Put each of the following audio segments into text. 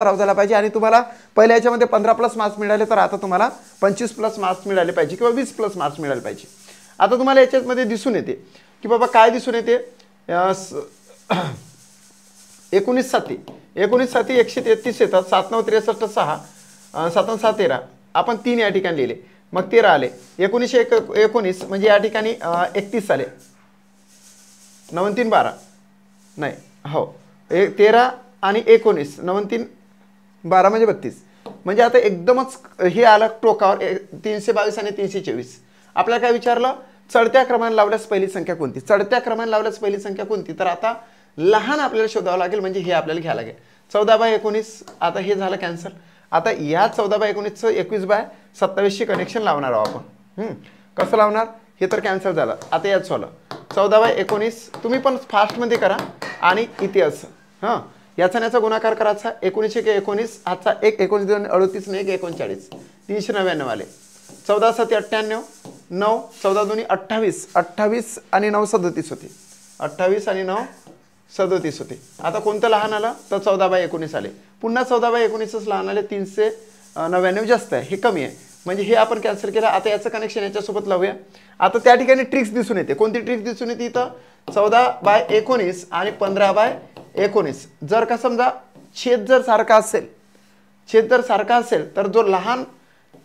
सराव झाला पाहिजे आणि तुम्हाला पहिल्या याच्यामध्ये 15+ मार्क्स मिळाले तर आता तुम्हाला 25+ मार्क्स मिळाले पाहिजे किंवा 20+ मार्क्स मिळाले पाहिजे. आता तुम्हाला याच्यामध्ये दिसून येते की बाबा काय दिसून येते 19 साती 133 येतात. 7 9 63 6 7 6 13 आपण 3 या ठिकाणी लिहिले मग 13 आले. 19 म्हणजे या ठिकाणी 31 आले. 9 3 12 नाही हो 13 आणि 19 9 3 12 म्हणजे 32 म्हणजे आता एकदमच हे आलं टोकावर 322 आणि 324. आपल्याला काय विचारलं चढत्या क्रमाने लावल्यास पहिली संख्या कोणती. चढत्या क्रमाने लावल्यास पहिली संख्या कोणती तर आता लहान आपल्याला शोधावं लागेल म्हणजे हे आपल्याला घ्यावं लागेल. 14/19 आता हे झालं कॅन्सल. आता या 14/19चं 21/27 कनेक्शन लावणार आहोत आपण. कसं लावणार हे तर कॅन्सल झालं. आता याच झालं 14/19 तुम्ही पण फास्टमध्ये करा आणि इथे असं याचा याचा गुणाकार करायचा 19 × 19 हाचा 1 19 2 38 1 39 399 आले. 14 7 98 9 14 2 28 28 आणि 9 37 होते. 28 आणि 9 37 होते. आता कोणतं लहान आलं तर 14/19 आले. पुन्हा 14/19च लहान आले. 399 जास्त आहे हे कमी आहे म्हणजे हे आपण कॅन्सल केलं. आता याचं कनेक्शन याच्यासोबत लावूया. आता त्या ठिकाणी ट्रिक्स दिसून येते. कोणती ट्रिक्स दिसून येते इथं 14/19 आणि 15/19 जर का समजा छेद जर सारखा असेल तर जो लहान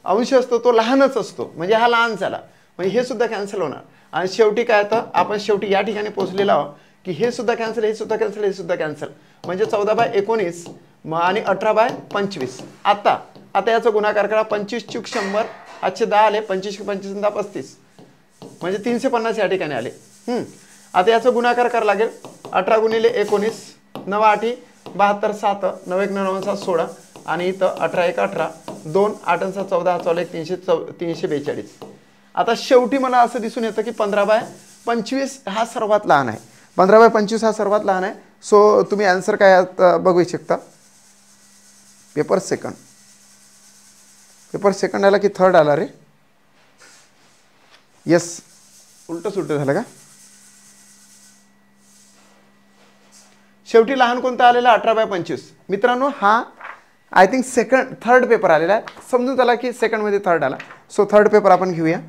अंश असतो तो लहानच असतो म्हणजे हा लहान झाला म्हणजे हे सुद्धा कॅन्सल होणार. आणि शेवटी काय तर आपण शेवटी या ठिकाणी पोहोचलेलो आहोत की हे सुद्धा कॅन्सल हे सुद्धा कॅन्सल हे सुद्धा कॅन्सल म्हणजे 14/19 आणि 18/25. आता याचा गुणाकार करा 25 × 100 आजचे 10 आले. 25 × 25 10 35 म्हणजे 350 या ठिकाणी आले. आता याचा गुणाकार करावा लागेल 18 × 19 9 8 72 7 9 1 9 7 16 आणि इथं 18 1 18 2 8 7 14 14 342. आता शेवटी मला असं दिसून येतं की 15/25 हा सर्वात लहान आहे. 15/25 हा सर्वात लहान आहे. सो तुम्ही आन्सर काय बघू शकता. पेपर सेकंड आला की थर्ड आला रे. येस उलट सुलट झालं का. शेवटी लहान कोणता आलेला 18/25. मित्रांनो हा आय थिंक थर्ड पेपर आलेला आहे. समजून चला की सेकंडमध्ये थर्ड आला. सो थर्ड पेपर आपण घेऊया.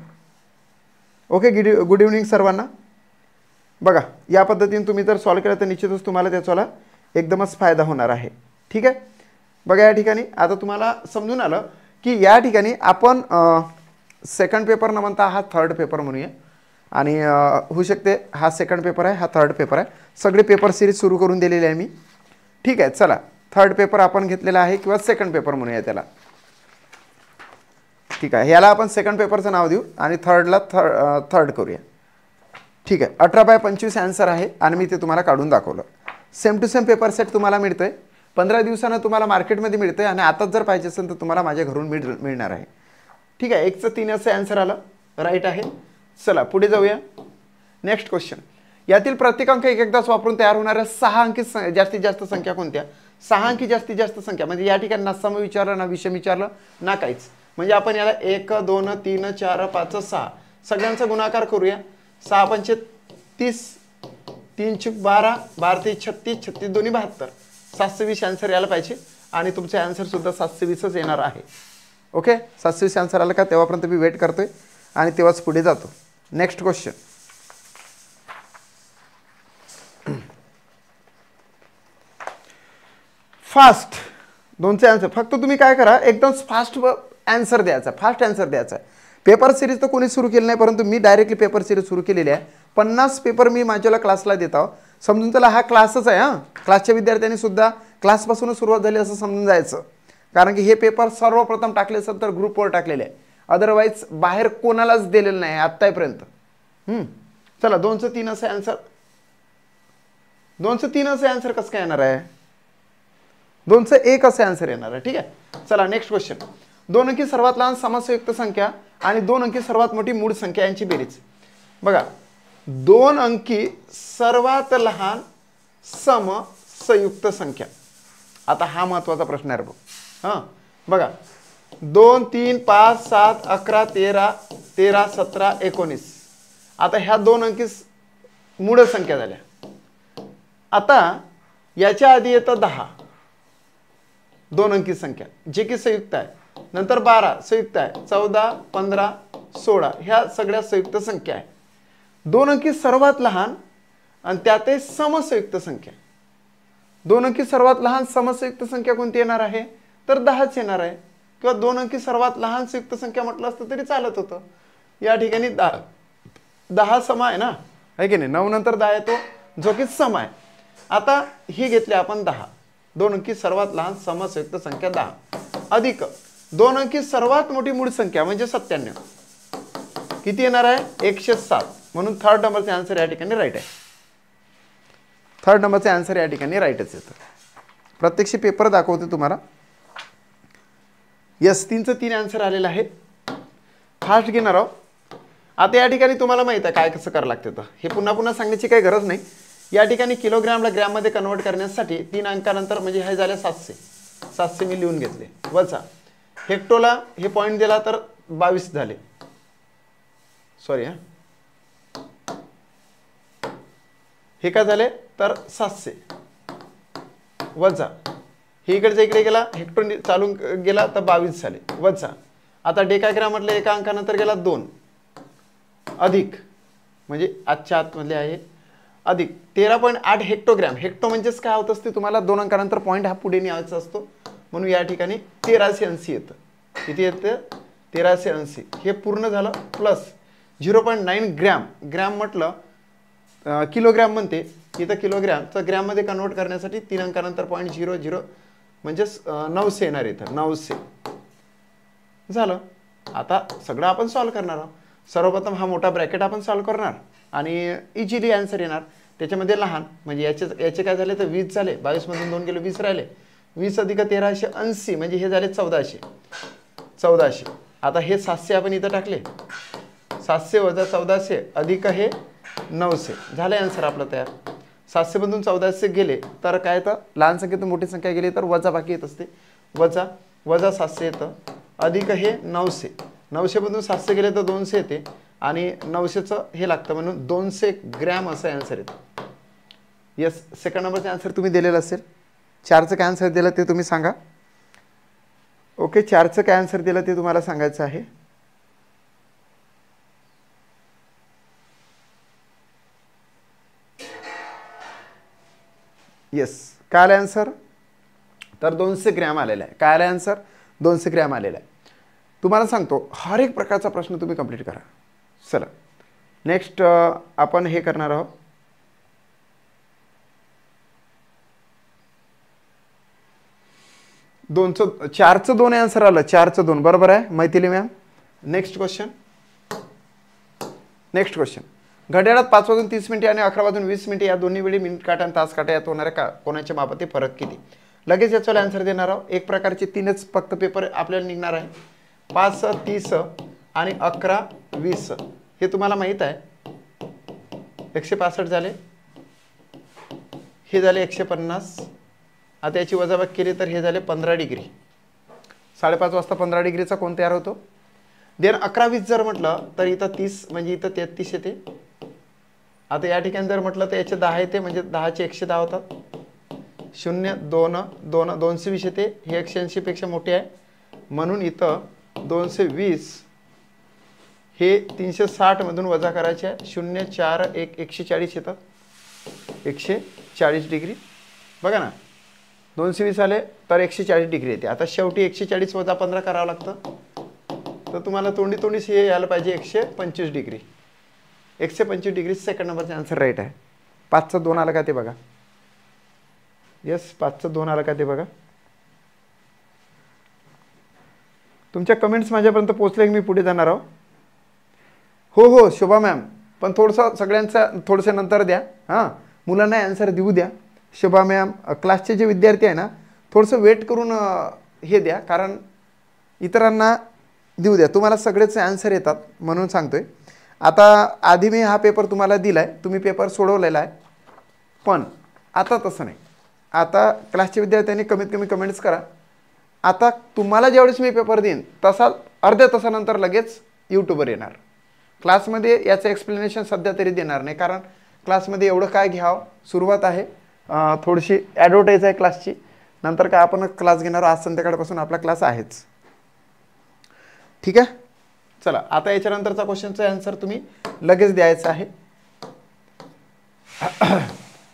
ओके गुड इव्हनिंग सर्वांना. बघा या पद्धतीने तुम्ही जर सॉल्व केलं तर निश्चितच तुम्हाला त्याचा एकदमच फायदा होणार आहे. ठीक आहे. बघा या ठिकाणी आता तुम्हाला समजून आलं की या ठिकाणी आपण सेकंड पेपर न म्हणता हा थर्ड पेपर म्हणूया. आणि होऊ शकते हा सेकंड पेपर आहे हा थर्ड पेपर आहे. सगळे पेपर सिरीज सुरू करून दिलेले आहे मी. ठीक आहे चला थर्ड पेपर आपण घेतलेला आहे किंवा सेकंड पेपर म्हणूया त्याला. ठीक आहे याला आपण सेकंड पेपरचं नाव देऊ आणि थर्डला थर्ड करूया. ठीक आहे 18/25 आन्सर आहे आणि मी ते तुम्हाला काढून दाखवलं. Same to same paper set तुम्हाला मिळतंय 15 दिवसानं तुम्हाला मार्केटमध्ये मिळतंय आणि आताच जर पाहिजे असेल तर तुम्हाला माझ्या घरून मिळणार आहे. ठीक आहे 1 चं 3 असं आन्सर आलं राईट आहे. चला पुढे जाऊया. Next question. यातील प्रत्येक अंक एकदाच वापरून तयार होणाऱ्या 6 अंकी जास्तीत जास्त संख्या कोणत्या. 6 अंकी जास्तीत जास्त संख्या म्हणजे या ठिकाणी ना सम विचारलं ना विषम विचारलं ना काहीच म्हणजे आपण याला 1 2 3 4 5 6 सगळ्यांचा गुणाकार करूया. 6 पंचे 30 3 चूक 12 12 ते 36 36 दोन्ही 72 720 आन्सर यायला पाहिजे आणि तुमचे आन्सर सुद्धा 720च येणार आहे. ओके 720 आन्सर आलं का तेव्हापर्यंत मी वेट करतोय आणि तेव्हाच पुढे जातो. Next question. फास्ट 2चे आन्सर फक्त तुम्ही काय करा एकदम फास्ट आन्सर द्यायचा फास्ट आन्सर द्यायचा. पेपर सिरीज तर कोणी सुरू केलं नाही परंतु मी डायरेक्टली पेपर सिरीज सुरू केलेली आहे. 50 पेपर मी माझ्याला क्लासला देत आहो. समजून त्याला हा क्लासच आहे. क्लासच्या विद्यार्थ्यांनी सुद्धा क्लासपासूनच सुरुवात झाली असं समजून जायचं कारण की हे पेपर सर्वप्रथम टाकले असेल तर ग्रुपवर टाकलेले आहे. अदरवाईज बाहेर कोणालाच दिलेलं नाही आत्तापर्यंत. चला 2चं 3 असं आन्सर 2चं 3 असं आन्सर कसं काय येणार आहे. 2चं 1 असे आन्सर येणार आहे. ठीक आहे चला नेक्स्ट क्वेश्चन. 2 अंकी सर्वात लहान समसंयुक्त संख्या आणि 2 अंकी सर्वात मोठी मूळ संख्या यांची बेरीज. बघा 2 अंकी सर्वात लहान समसंयुक्त संख्या. आता हा महत्वाचा प्रश्न आहे बघ. बघा 2 3 5 7 11 13 13 17 19 आता ह्या 2 अंकी मूळ संख्या झाल्या. आता याच्या आधी येतं 10 2 अंकी संख्या जे की संयुक्त आहे, नंतर 12 संयुक्त आहे, 14 15 16 ह्या सगळ्या संयुक्त संख्या आहे. 2 अंकी सर्वात लहान आणि त्यातही समसंयुक्त संख्या. 2 अंकी सर्वात लहान समसंयुक्त संख्या कोणती येणार आहे, तर 10च येणार आहे. किंवा 2 अंकी सर्वात लहान संयुक्त संख्या म्हटलं असतं तरी चालत होतं. या ठिकाणी 10 सम आहे ना, आहे की नाही. 9 नंतर 10 येतो जो की सम आहे. आता ही घेतली आपण 10. 2 अंकी सर्वात लहान समसंयुक्त संख्या 10 अधिक 2 अंकी सर्वात मोठी मूळ संख्या म्हणजे 97. किती येणार आहे, 107. म्हणून थर्ड नंबरचे आन्सर या ठिकाणी राईट आहे. थर्ड नंबरचे आन्सर या ठिकाणी राईटच येतं. प्रत्यक्ष पेपर दाखवते तुम्हाला. यस, 3चं 3 आन्सर आलेलं आहे. फास्ट घेणार आहोत. आता या ठिकाणी तुम्हाला माहित आहे काय कसं करावं लागतं. तर हे पुन्हा पुन्हा सांगण्याची काही गरज नाही. या ठिकाणी किलोग्रामला ग्रॅममध्ये कन्वर्ट करण्यासाठी 3 अंकानंतर म्हणजे हे झाले 700 मी लिहून घेतले. वजा हेक्टोला हे पॉईंट दिला तर 22 झाले. सॉरी हे काय झाले तर 700 वजा हे इकडे गेला हेक्टो चालून गेला तर 22 झाले वजा. आता डेकाग्राम म्हटलं एका अंकानंतर गेला 2 अधिक म्हणजे आजच्या आतमधले आहे अधिक 13.8 हेक्टोग्रॅम. हेक्टो म्हणजेच काय होत असते तुम्हाला 2 अंकानंतर पॉईंट हा पुढे न्यायचा असतो म्हणून या ठिकाणी 1380 येतं. किती येतं 1380. हे पूर्ण झालं प्लस 0.9 ग्रॅम. ग्रॅम म्हटलं किलोग्रॅम म्हणते इथं किलोग्रॅम तर ग्रॅममध्ये कन्वर्ट करण्यासाठी 3 अंकानंतर 0.00 म्हणजेच 900 येणार इथं 900 झालं. आता सगळं आपण सॉल्व करणार आहोत. सर्वप्रथम हा मोठा ब्रॅकेट आपण सॉल्व करणार आणि इझिली आन्सर येणार. त्याच्यामध्ये लहान म्हणजे याचे काय झाले तर 20 झाले. 22 मधून 2 गेले 20 राहिले. 20 अधिक 1380 म्हणजे हे झाले 1400. आता हे 700 आपण इथं टाकले. 700 वजा 1400 अधिक हे 900 झाले आन्सर आपलं तयार. 700 मधून 1400 गेले तर काय तर लहान संख्येतून मोठी संख्या गेली तर वजा बाकी येत असते. वजा 700 येतं अधिक हे 900. 900 मधून 700 गेले तर 200 येते आणि 900चं हे लागतं म्हणून 200 ग्रॅम असं आन्सर येतं. यस, सेकंड नंबरचे आन्सर तुम्ही दिलेलं असेल. 4चं काय आन्सर दिलं ते तुम्ही सांगा. ओके, 4चं काय आन्सर दिलं ते तुम्हाला सांगायचं आहे. येस, काय आलं आन्सर तर 200 ग्रॅम आलेला आहे. काय आलं आन्सर 200 ग्रॅम आलेला आहे. तुम्हाला सांगतो हर एक प्रकारचा प्रश्न तुम्ही कंप्लीट करा. चला नेक्स्ट आपण हे करणार आहोत. दोनचं 4चं 2 आन्सर आलं. 4चं 2 बरोबर आहे मैथिली मॅम. Next question. घड्याळात 5 वाजून 30 मिनिटे आणि 11 वाजून 20 मिनिटे या दोन्ही वेळी मिनिट काटा आणि तास काटा यात होणाऱ्या कोणाच्या मापातील फरक किती. लगेच याच्यावर आन्सर देणार आहोत. एक प्रकारचे 3च फक्त पेपर आपल्याला निघणार आहे. 5 30 आणि 11 20 हे तुम्हाला माहीत आहे. 165 झाले. हे झाले 150. आता याची वजाबाकी केली तर हे झाले 15 डिग्री. 5:30 वाजता 15 डिग्रीचा कोण तयार होतो. देन 11 20 जर म्हटलं तर इथं 30 म्हणजे इथं 33 येते. आता या ठिकाणी जर म्हटलं तर याचे 10 येते म्हणजे 10चे 110 होतात. 0 2 2 220 येते. हे 180 पेक्षा मोठे आहे म्हणून इथं 220 हे 360 मधून वजा करायचे आहे. 0 4 1 140 येतात. 140 डिग्री बघा ना. 220 आले तर 140 डिग्री येते. आता शेवटी 140 वजा 15 करावं लागतं तर तुम्हाला तोंडीच हे यायला पाहिजे 125 डिग्री. 125 डिग्री सेकंड नंबरचा आन्सर राईट आहे. 5चं 2 आलं का ते बघा. येस, 5चं 2 आलं का ते बघा. तुमच्या कमेंट्स माझ्यापर्यंत पोहोचले की मी पुढे जाणार आहो. हो शोभा मॅम, पण थोडंसं सगळ्यांचं थोडंसं नंतर द्या. हां, मुलांना आन्सर देऊ द्या. शोभा मॅम क्लासचे जे विद्यार्थी आहे ना थोडंसं वेट करून हे द्या कारण इतरांना देऊ द्या. तुम्हाला सगळेच आन्सर येतात म्हणून सांगतोय. आता आधी मी हा पेपर तुम्हाला दिला आहे. तुम्ही पेपर सोडवलेला आहे पण आता तसं नाही. आता क्लासच्या विद्यार्थ्यांनी कमीत कमी कमेंट्स करा. आता तुम्हाला ज्यावेळेस मी पेपर देईन तसा अर्ध्या तासानंतर लगेच यूट्यूबवर येणार. क्लासमध्ये याचं एक्सप्लेनेशन सध्या तरी देणार नाही कारण क्लासमध्ये एवढं काय घ्यावं. सुरुवात आहे, थोडीशी ॲडव्हर्टाईज आहे क्लासची. नंतर काय आपण क्लास घेणार, आज संध्याकाळपासून आपला क्लास आहेच. ठीक आहे. चला आता याच्यानंतरचा क्वेश्चनचा आन्सर तुम्ही लगेच द्यायचा आहे.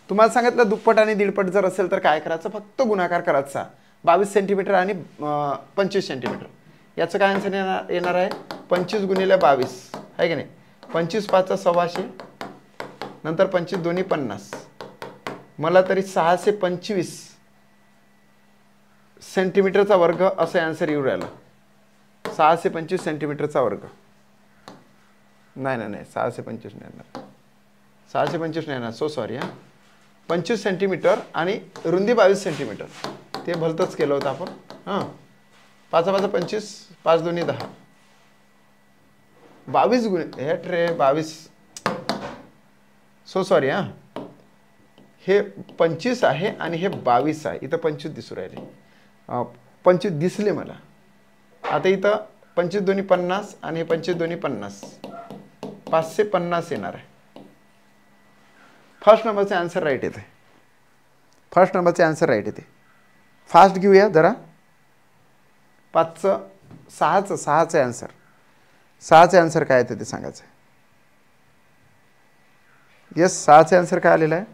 तुम्हाला सांगितलं दुप्पट आणि दीडपट जर असेल तर काय करायचं, फक्त गुणाकार करायचा. 22 सेंटीमीटर आणि 25 सेंटीमीटर. याचं काय आन्सर येणार आहे, 25 गुणिले 22 आहे की नाही. 25 5 125, नंतर 25 दोन्ही 50, मला तरी 625 सेंटीमीटरचा वर्ग असं आन्सर येऊ राहिला. 625 सेंटीमीटरचा वर्ग. नाही 625 नाही येणार, 625 नाही येणार, सो सॉरी हां. 25 सेंटीमीटर आणि रुंदी 22 सेंटीमीटर, ते भलतंच केलं होतं आपण. हां 5 5 25, 5 दोन्ही 10, 22 गुणिले हे रे 22, सो सॉरी हां. हे 25 आहे आणि हे 22 आहे. इथं 25 दिसू राहिले, 25 दिसले मला. आता इथं 25 दोन्ही 50 आणि 25 दोन्ही 50, 550 येणार आहे. फर्स्ट नंबरचे आन्सर राईट येते. फर्स्ट नंबरचे आन्सर राईट येते. फास्ट घेऊया जरा. 5चं 6चं आन्सर, 6चे आन्सर काय येते ते सांगायचं आहे. येस 6चे आन्सर काय आलेलं आहे,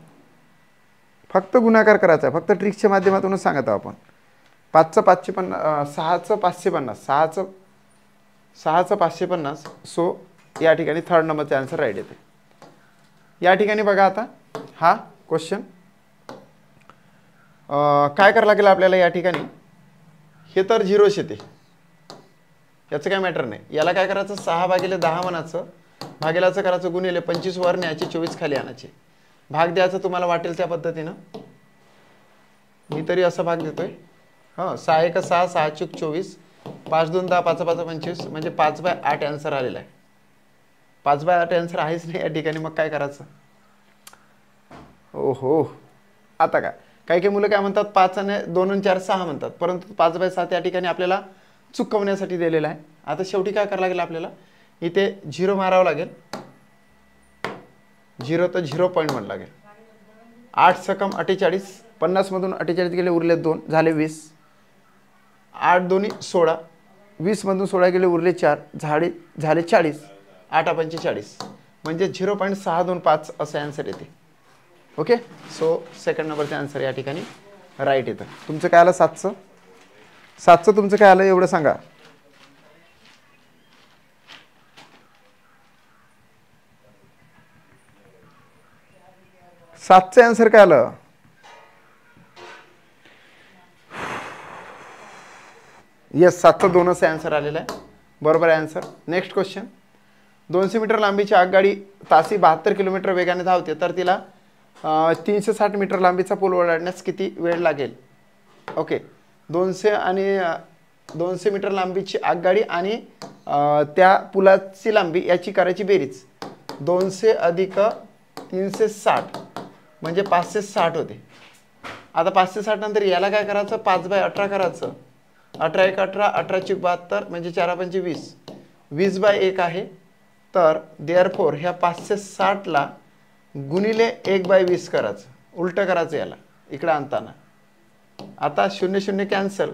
फक्त गुणाकार करायचा आहे, फक्त ट्रिक्सच्या माध्यमातूनच सांगत आहोत आपण. 5चं 550, 6चं 550, 6चं 550. सो या ठिकाणी थर्ड नंबरचे आन्सर राईट येते. या ठिकाणी बघा आता हा क्वेश्चन काय करावं लागेल आपल्याला. या ठिकाणी हे तर 0च येते, याचं काय मॅटर नाही. याला काय करायचं, 6/10 म्हणायचं, भागेलाचं करायचं गुणिले 25 वर न्यायचे, 24 खाली आणायचे, भाग द्यायचं तुम्हाला वाटेल त्या पद्धतीनं. मी तरी असा भाग देतोय. हां 6 1 6, 6 चूक 24, 5 2 10, 5 5 25, म्हणजे 5/8 आन्सर आलेला आहे. 5/8 आन्सर आहेच नाही या ठिकाणी. मग काय करायचं, ओहो. आता काय काही मुलं काय म्हणतात, 5 आणि 2 आणि 4 6 म्हणतात, परंतु 5/7 या ठिकाणी आपल्याला चुकवण्यासाठी दिलेलं आहे. आता शेवटी काय करावं लागेल आपल्याला, इथे 0 मारावं लागेल. 0 तर 0.1 लागेल. 8 सकम 48, 50 मधून 48 गेले, उरले 2, झाले 20. 8 दोन्ही 16, 20 मधून 16 गेले, उरले 4, झाले 40. 8 5 40, म्हणजे 0.625 असं आन्सर येते. ओके. सो सेकंड नंबरचे आन्सर या ठिकाणी राईट येतं. तुमचं काय आलं, 7चं तुमचं काय आलं एवढं सांगा. सातचं आन्सर काय आलं, येस 7चं 2च आन्सर आलेला आहे. बरोबर आहे आन्सर. Next question. 200 मीटर लांबीची आगगाडी तासी 72 किलोमीटर वेगाने धावते, तर तिला 360 मीटर लांबीचा पूल ओलांडण्यास किती वेळ लागेल. ओके. 200 मीटर लांबीची आगगाडी आणि त्या पुलाची लांबी याची करायची बेरीज. 200 अधिक 360 म्हणजे 560 होते. आता 560 नंतर याला काय करायचं, 5/18 करायचं. 18 1 18, 18 चूक 72, म्हणजे 4 5 20, 20/1 आहे. तर देअरफोर ह्या 560ला गुणिले 1/20 करायचं, उलटं करायचं याला इकडं आणताना. आता 0 0 कॅन्सल,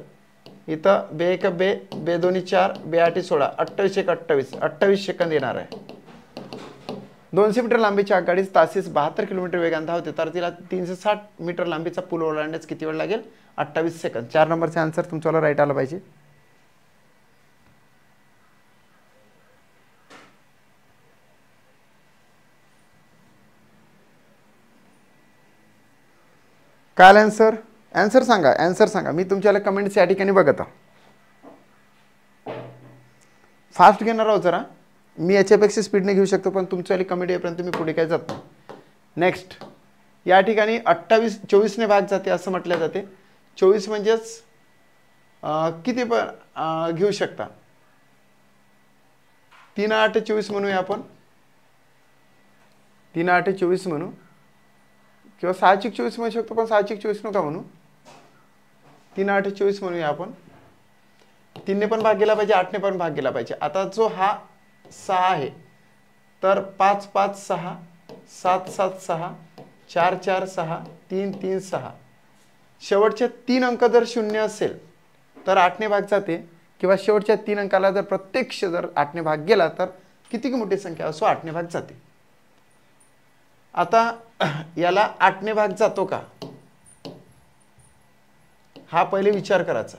इथं 2 1 2, 2 2 4, 2 8 16, 28 1 28, 28 सेकंद येणार आहे. 200 मीटर लांबीची आगगाडी तासीस 72 किलोमीटर वेगाने धावते, तर तिला 360 मीटर लांबीचा पूल ओलांडण्यास किती वेळ लागेल, 28 सेकंद. 4 नंबरचे आन्सर तुमच्याला राईट आलं पाहिजे. काय आन्सर, आन्सर सांगा, आन्सर सांगा. मी तुमच्याला कमेंट्स या ठिकाणी बघत आहे. फास्ट घेणार आहोत जरा, मी याच्यापेक्षा स्पीडने घेऊ शकतो, पण तुमच्यावाली कमेंट येईपर्यंत मी पुढे काय जात नाही. नेक्स्ट. या ठिकाणी 24ने भाग जाते असं म्हटलं जाते. 24 म्हणजेच किती पण घेऊ शकता. 3 8 24 म्हणूया आपण, 3 8 24 म्हणू, किंवा 6 1 24 म्हणू शकतो, पण 6 1 24 नका म्हणू. 3 8 24 म्हणूया आपण. 3ने पण भाग गेला पाहिजे, 8ने पण भाग गेला पाहिजे. आता जो हा 6 आहे, तर 5 5 6, 7 7 6, 4 4 6, 3 3 6, शेवटचे 3 अंक जर 0 असेल तर 8ने भाग जाते, किंवा शेवटच्या 3 अंकाला जर प्रत्यक्ष जर 8ने भाग गेला तर किती मोठी संख्या असो 8ने भाग जाते. आता याला 8ने भाग जातो का हा पहिले विचार करायचा.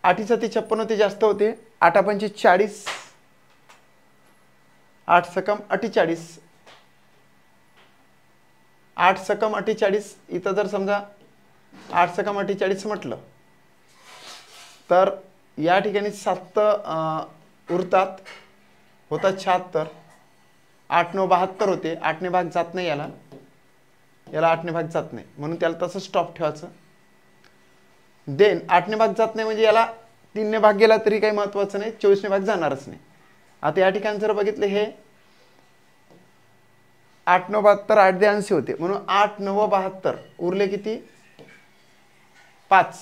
8×56 होते, जास्त होते. 8×5 40, 8 सकम 48, 8 सकम 48. इथं जर समजा 8 सकम 48 म्हटलं तर या ठिकाणी 7 उरतात, होतात 76. 8×9 72 होते. 8ने भाग जात नाही याला, याला 8ने भाग जात नाही, म्हणून त्याला तसं स्टॉप ठेवायचं. देन 8ने भाग जात नाही म्हणजे याला 3ने भाग गेला तरी काही महत्त्वाचं नाही, 24ने भाग जाणारच नाही. आता या ठिकाणी जर बघितलं हे 8×9 72, 8 दे 80 होते, म्हणून 8×9 72 उरले किती 5.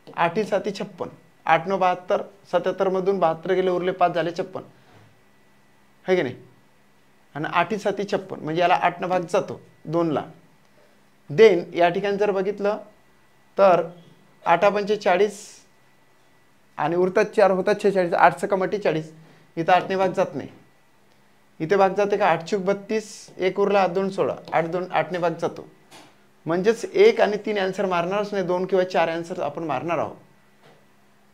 8×7 56, 8×9 72, 77 मधून 72 गेले, उरले 5, झाले 56, है की नाही. आणि 8×7 56 म्हणजे याला 8ने भाग जातो 2ला. देन या ठिकाणी जर बघितलं तर 8×5 40 आणि उरतात 4, होतात 46. 8 सकम 48, इथं 8ने भाग जात नाही. इथे भाग जाते का 8×3 32, 1 उरला, 8 2 16, 8ने भाग जातो. म्हणजेच 1 आणि 3 आन्सर मारणारच नाही, 2 किंवा 4 आन्सर आपण मारणार आहोत.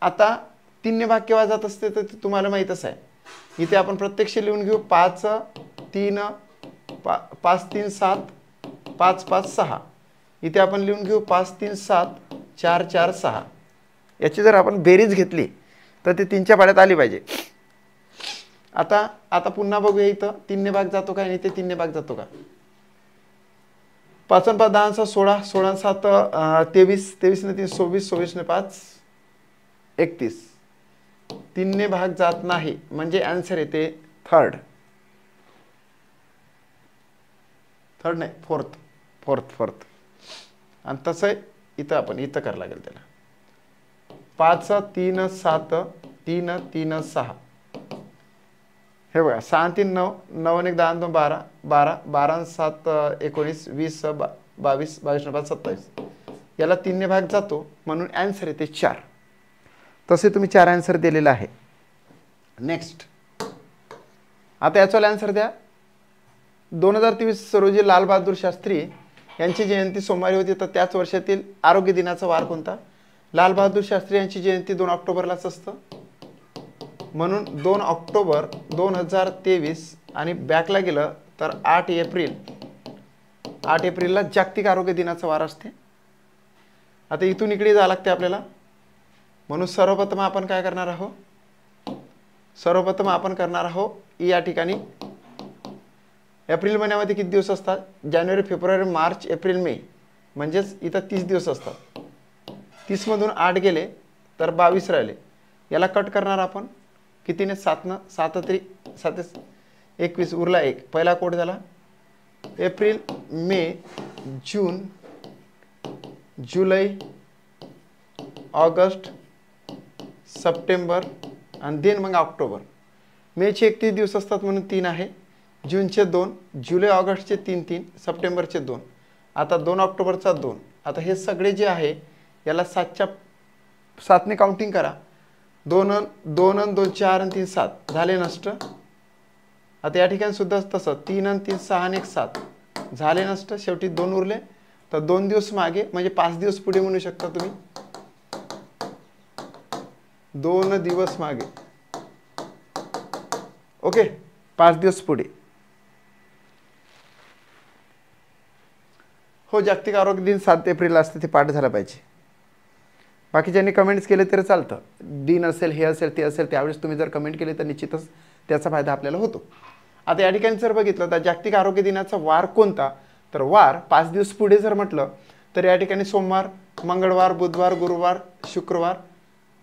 आता 3ने भाग केव्हा जात असते तर तुम्हाला माहीतच आहे. इथे आपण प्रत्यक्ष लिहून घेऊ. 5 3 5 3 7, 5 5 6. इथे आपण लिहून घेऊ 5 3 7, 4 4 6. याची जर आपण बेरीज घेतली तर ते 3च्या पाड्यात आली पाहिजे. आता पुन्हा बघूया इथं 3ने भाग जातो का आणि इथे 3ने भाग जातो का. 5 5 10 16, 16 7 23, 23 ने 3 24, 24 ने 5 31. 3ने भाग जात नाही म्हणजे आन्सर येते थर्ड नाही, फोर्थ. आणि तसं इथं आपण इथं करावं लागेल त्याला. 5 3 7, 3 3 6. हे बघा 6 3 9, 9 1 10 2 12, 12 12 7 19, 20 22, 22 5 27. याला 3ने भाग जातो म्हणून आन्सर येते 4. तसे तुम्ही 4 आन्सर दिलेला आहे. नेक्स्ट आता याचा आन्सर द्या. 2023 रोजी लाल बहादूर शास्त्री यांची जयंती सोमवारी होती, तर त्याच वर्षातील आरोग्य दिनाचा वार कोणता. लाल बहादूर शास्त्री यांची जयंती 2 ऑक्टोबरलाच असतं, म्हणून 2 ऑक्टोबर 2023. आणि बॅकला गेलं तर 8 एप्रिलला जागतिक आरोग्य दिनाचा वार असते. आता इथून इकडे जावं लागते आपल्याला, म्हणून सर्वप्रथम आपण काय करणार आहोत, या ठिकाणी एप्रिल महिन्यामध्ये किती दिवस असतात, जानेवारी फेब्रुवारी मार्च एप्रिल मे, म्हणजेच इथं 30 दिवस असतात. 30 मधून 8 गेले तर 22 राहिले. याला कट करणार आपण कितीने, 7 3 7 21, उरला 1. पहिला कोड झाला एप्रिल मे जून जुलै ऑगस्ट सप्टेंबर आणि देन मग ऑक्टोबर. मेचे 31 दिवस असतात म्हणून 3 आहे, जूनचे 2, जुलै ऑगस्टचे 3 3, सप्टेंबरचे 2. आता 2 ऑक्टोबरचा 2. आता हे सगळे जे आहे याला 7ने काउंटिंग करा. 2 2 2 4 3 7 झाले नष्ट. आता या ठिकाणी सुद्धा तसं 3 3 6 आणि 1 7 झाले नष्ट. शेवटी 2 उरले, तर 2 दिवस मागे म्हणजे 5 दिवस पुढे म्हणू शकता तुम्ही. 2 दिवस मागे, ओके, 5 दिवस पुढे. हो, जागतिक आरोग्य दिन 7 एप्रिलला असते, ते पाठ झालं पाहिजे. बाकीच्यांनी कमेंट्स केले तरी चालतं. दिन असेल, हे असेल, ते असेल, त्यावेळेस तुम्ही जर कमेंट केले तर निश्चितच त्याचा फायदा आपल्याला होतो. आता या ठिकाणी जर बघितलं तर जागतिक आरोग्य दिनाचा वार कोणता, तर वार 5 दिवस पुढे जर म्हटलं तर या ठिकाणी सोमवार, मंगळवार, बुधवार, गुरुवार, शुक्रवार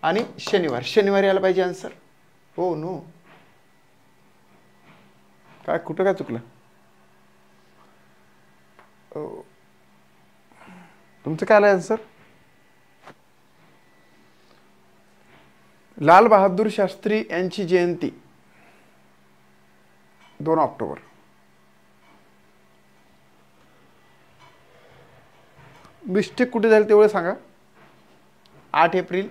आणि शनिवार. शनिवारी यायला पाहिजे आन्सर. हो नो, काय कुठं काय चुकलं तुमचं, काय आलं आन्सर. लाल बहादूर शास्त्री यांची जयंती 2 ऑक्टोबर. मिस्टेक कुठे झाली तेवढं सांगा. 8 एप्रिल,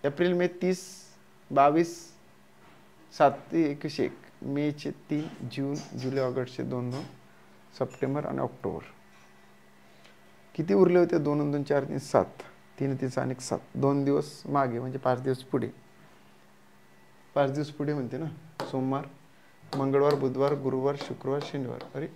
एप्रिल मे 30, 22, 7 21 1, मेचे 3, जून जुलै ऑगस्टचे 2 2, सप्टेंबर आणि ऑक्टोबर. किती उरले होते? 2 2 4 3 7, 3 3 आणि 7, 2 दिवस मागे म्हणजे 5 दिवस पुढे. 5 दिवस पुढे म्हणते ना. सोमवार, मंगळवार, बुधवार, गुरुवार, शुक्रवार, शनिवार. अरे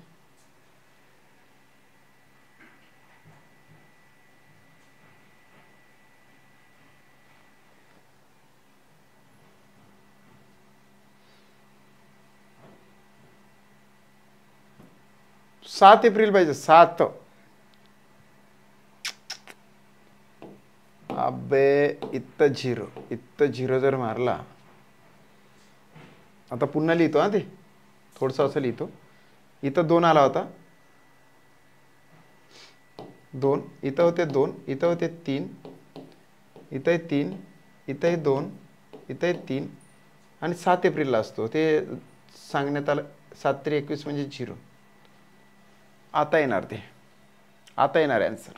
7 एप्रिल पाहिजे. 7. अबे इथं झिरो जर मारला, आता पुन्हा लिहितो हा. ते थोडंसं असं लिहितो. इथं 2 आला होता, 2 इथं होते, 2 इथं होते, 3 इथं 3 इथं 2 इथं 3 आणि 7 एप्रिलला असतो. ते सांगण्यात आलं. 7 3 21 म्हणजे 0. आता येणार ते, आता येणार आन्सर.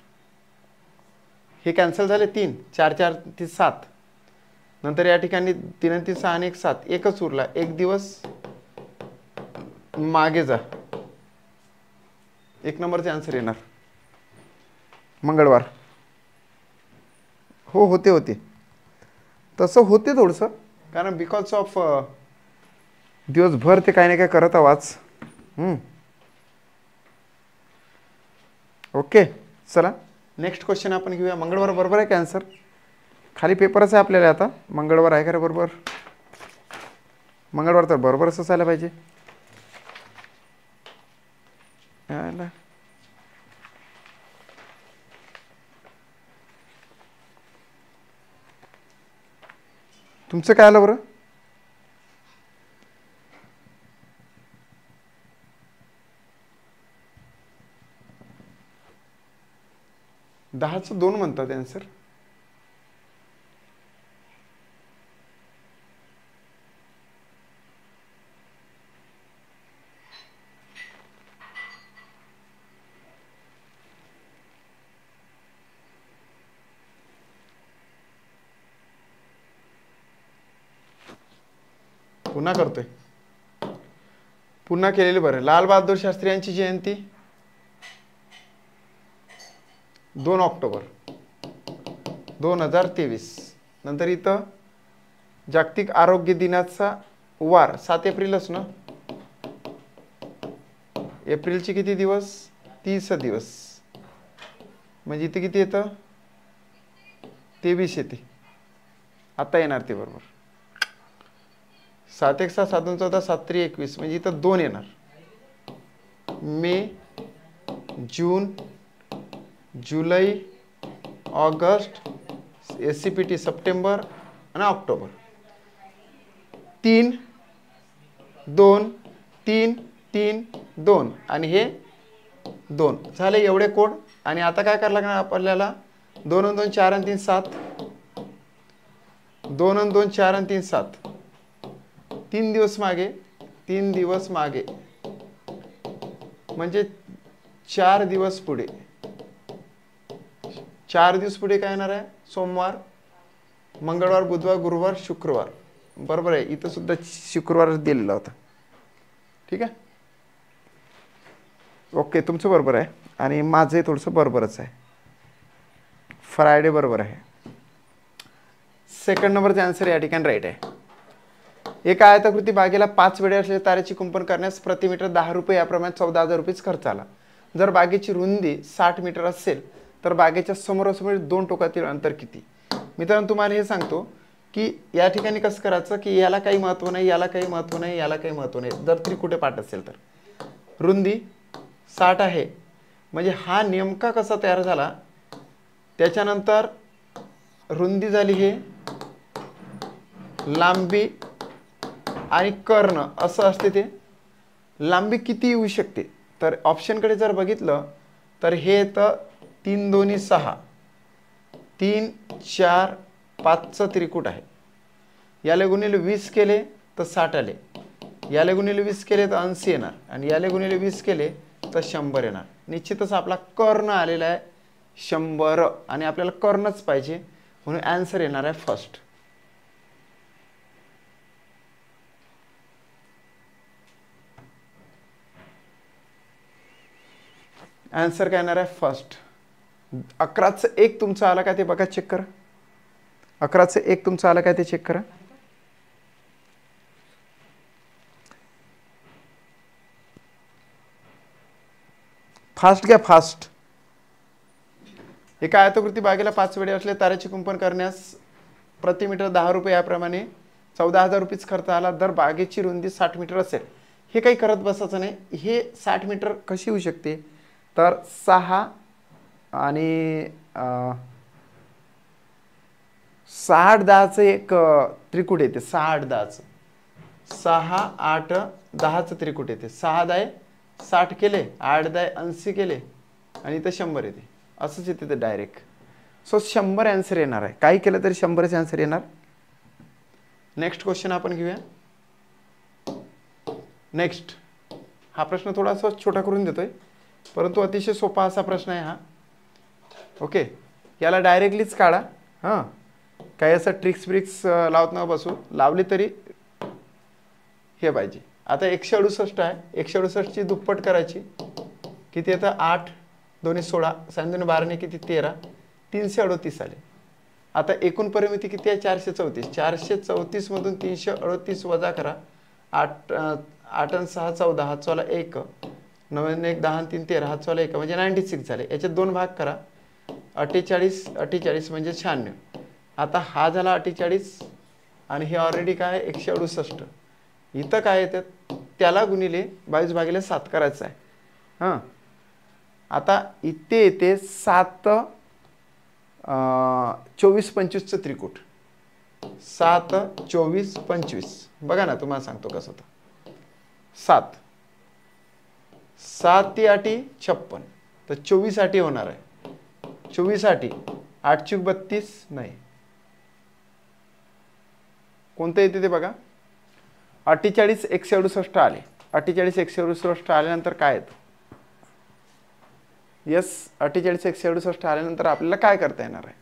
हे कॅन्सल झाले. 3 4 4 3 7. नंतर या ठिकाणी 3 3 6 आणि 1 7, एकच उरला. एक दिवस मागे जा. 1 नंबरचे आन्सर येणार मंगळवार. हो होते तसं होते थोडंसं, कारण बिकॉज ऑफ दिवसभर ते काही ना काय करत आवाज. ओके चला नेक्स्ट क्वेश्चन आपण घेऊया. मंगळवार बरोबर आहे का आन्सर? खाली पेपरच आहे आपल्याला आता. मंगळवार आहे का रे बरोबर? मंगळवार तर बरोबरच असायला पाहिजे. तुमचं काय आलं बरं? दहाचं 2 म्हणतात आन्सर. पुन्हा करतोय. पुन्हा केलेले बरं. लाल बहादूर शास्त्री यांची जयंती 2 ऑक्टोबर 2023. नंतर इथं जागतिक आरोग्य दिनाचा वार 7 एप्रिलच ना. एप्रिलचे किती दिवस? 30 दिवस. म्हणजे इथे किती येतं? 23 येते. आता येणार ते बरोबर. 7 1 6 7 2 14 7 3 21 म्हणजे इथं 2 येणार. मे, जून, जुलै, ऑगस्ट, SCPT सप्टेंबर आणि ऑक्टोबर. 3 2 3 3 2 आणि हे 2 झाले एवढे कोड. आणि आता काय करायला लागणार आपल्याला? 2 2 4 आणि 3 7, 2 आणि 2 4 आणि 3 7, 3 दिवस मागे, 3 दिवस मागे म्हणजे 4 दिवस पुढे. 4 दिवस पुढे काय येणार आहे? सोमवार, मंगळवार, बुधवार, गुरुवार, शुक्रवार. बरोबर आहे. इथं सुद्धा शुक्रवार दिलेला होता. ठीक आहे. ओके तुमचं बरोबर आहे आणि माझं थोडंसं बरोबरच आहे. फ्रायडे बरोबर आहे. सेकंड नंबरचे आन्सर या ठिकाणी राईट आहे. एका आयताकृती बागेला 5 वेळे असलेल्या तारेची कुंपण करण्यास प्रति मीटर 10 रुपये याप्रमाणे 14,000 रुपये खर्च आला. जर बागेची रुंदी 60 मीटर असेल तर बागेच्या समोरासमोर 2 टोकातील अंतर किती? मित्रांनो तुम्हाला हे सांगतो की या ठिकाणी कसं करायचं की याला काही महत्त्व नाही, याला काही महत्त्व नाही, याला काही महत्त्व नाही. जर त्रिकुटे पाठ असेल तर रुंदी 60 आहे म्हणजे हा नेमका कसा तयार झाला. त्याच्यानंतर रुंदी झाली, हे लांबी आणि कर्ण असं असते. ते लांबी किती येऊ शकते? तर ऑप्शनकडे जर बघितलं तर हे येतं 3 2 6, 3 4 5चं त्रिकूट आहे. याला गुणिले 20 केले तर 60 आले. याला गुणिले 20 केले तर 80 येणार आणि याला गुणिले 20 केले तर 100 येणार. निश्चितच आपला कर्ण आलेला आहे 100 आणि आपल्याला कर्णच पाहिजे म्हणून आन्सर येणार आहे फर्स्ट. आन्सर काय येणार आहे फर्स्ट. 11चं 1 तुमचा आला का ते बघा, चेक करा. 11चं 1 तुमचा आला काय ते चेक करा. फास्ट घ्या, फास्ट. एका आयताकृती बागेला 5 वेढे असले तारेचे कुंपण करण्यास प्रति मीटर 10 रुपये, याप्रमाणे 14,000 रुपयेच खर्च आला. दर बागेची रुंदी 60 मीटर असेल. हे काही करत बसायचं नाही. हे 60 मीटर कशी होऊ शकते, तर 6 आणि 6-8-10चं एक त्रिकूट येते. 6-8-10चं 6-8-10चं त्रिकूट येते. 6-10 60 केले, 8-10 80 केले आणि इथं 100 येते. असंच येते ते डायरेक्ट. सो 100 आन्सर येणार आहे. काही केलं तरी 100च आन्सर येणार. नेक्स्ट क्वेश्चन आपण घेऊया. नेक्स्ट हा प्रश्न थोडासा छोटा करून देतोय, परंतु अतिशय सोपा असा प्रश्न आहे हा. ओके, याला डायरेक्टलीच काढा. हां, काही असं ट्रिक्स ब्रिक्स लावत न बसू. लावली तरी हे पाहिजे. आता 168 आहे. 168ची दुप्पट करायची. किती येतं, 8 2 16 7 2 12 किती 13, 338 आले. आता एकूण परिमिती किती आहे, 434. 434 मधून 338 वजा करा. 8 आणि 6 14, हात चला 1, 9 1 10 आणि 3 13, हात चला 1 म्हणजे 96 झाले. याच्यात 2 भाग करा. 48 48 म्हणजे 96. आता हा झाला 48 आणि हे ऑलरेडी काय 168. इथं काय येतं, त्याला गुणिले 22/7 करायचं आहे. हां, आता इथे येते 7 24 25चं त्रिकूट. 7 24 25 बघा ना, तुम्हाला सांगतो कसं होतं. 7 7 × 8 56, तर 24 8 होणार आहे. 24 8 8 × 32 नाही, कोणतं येते ते बघा. 48 168 आले. 48 168 आल्यानंतर काय येतं, यस 48 168 आल्यानंतर आपल्याला काय करता येणार आहे.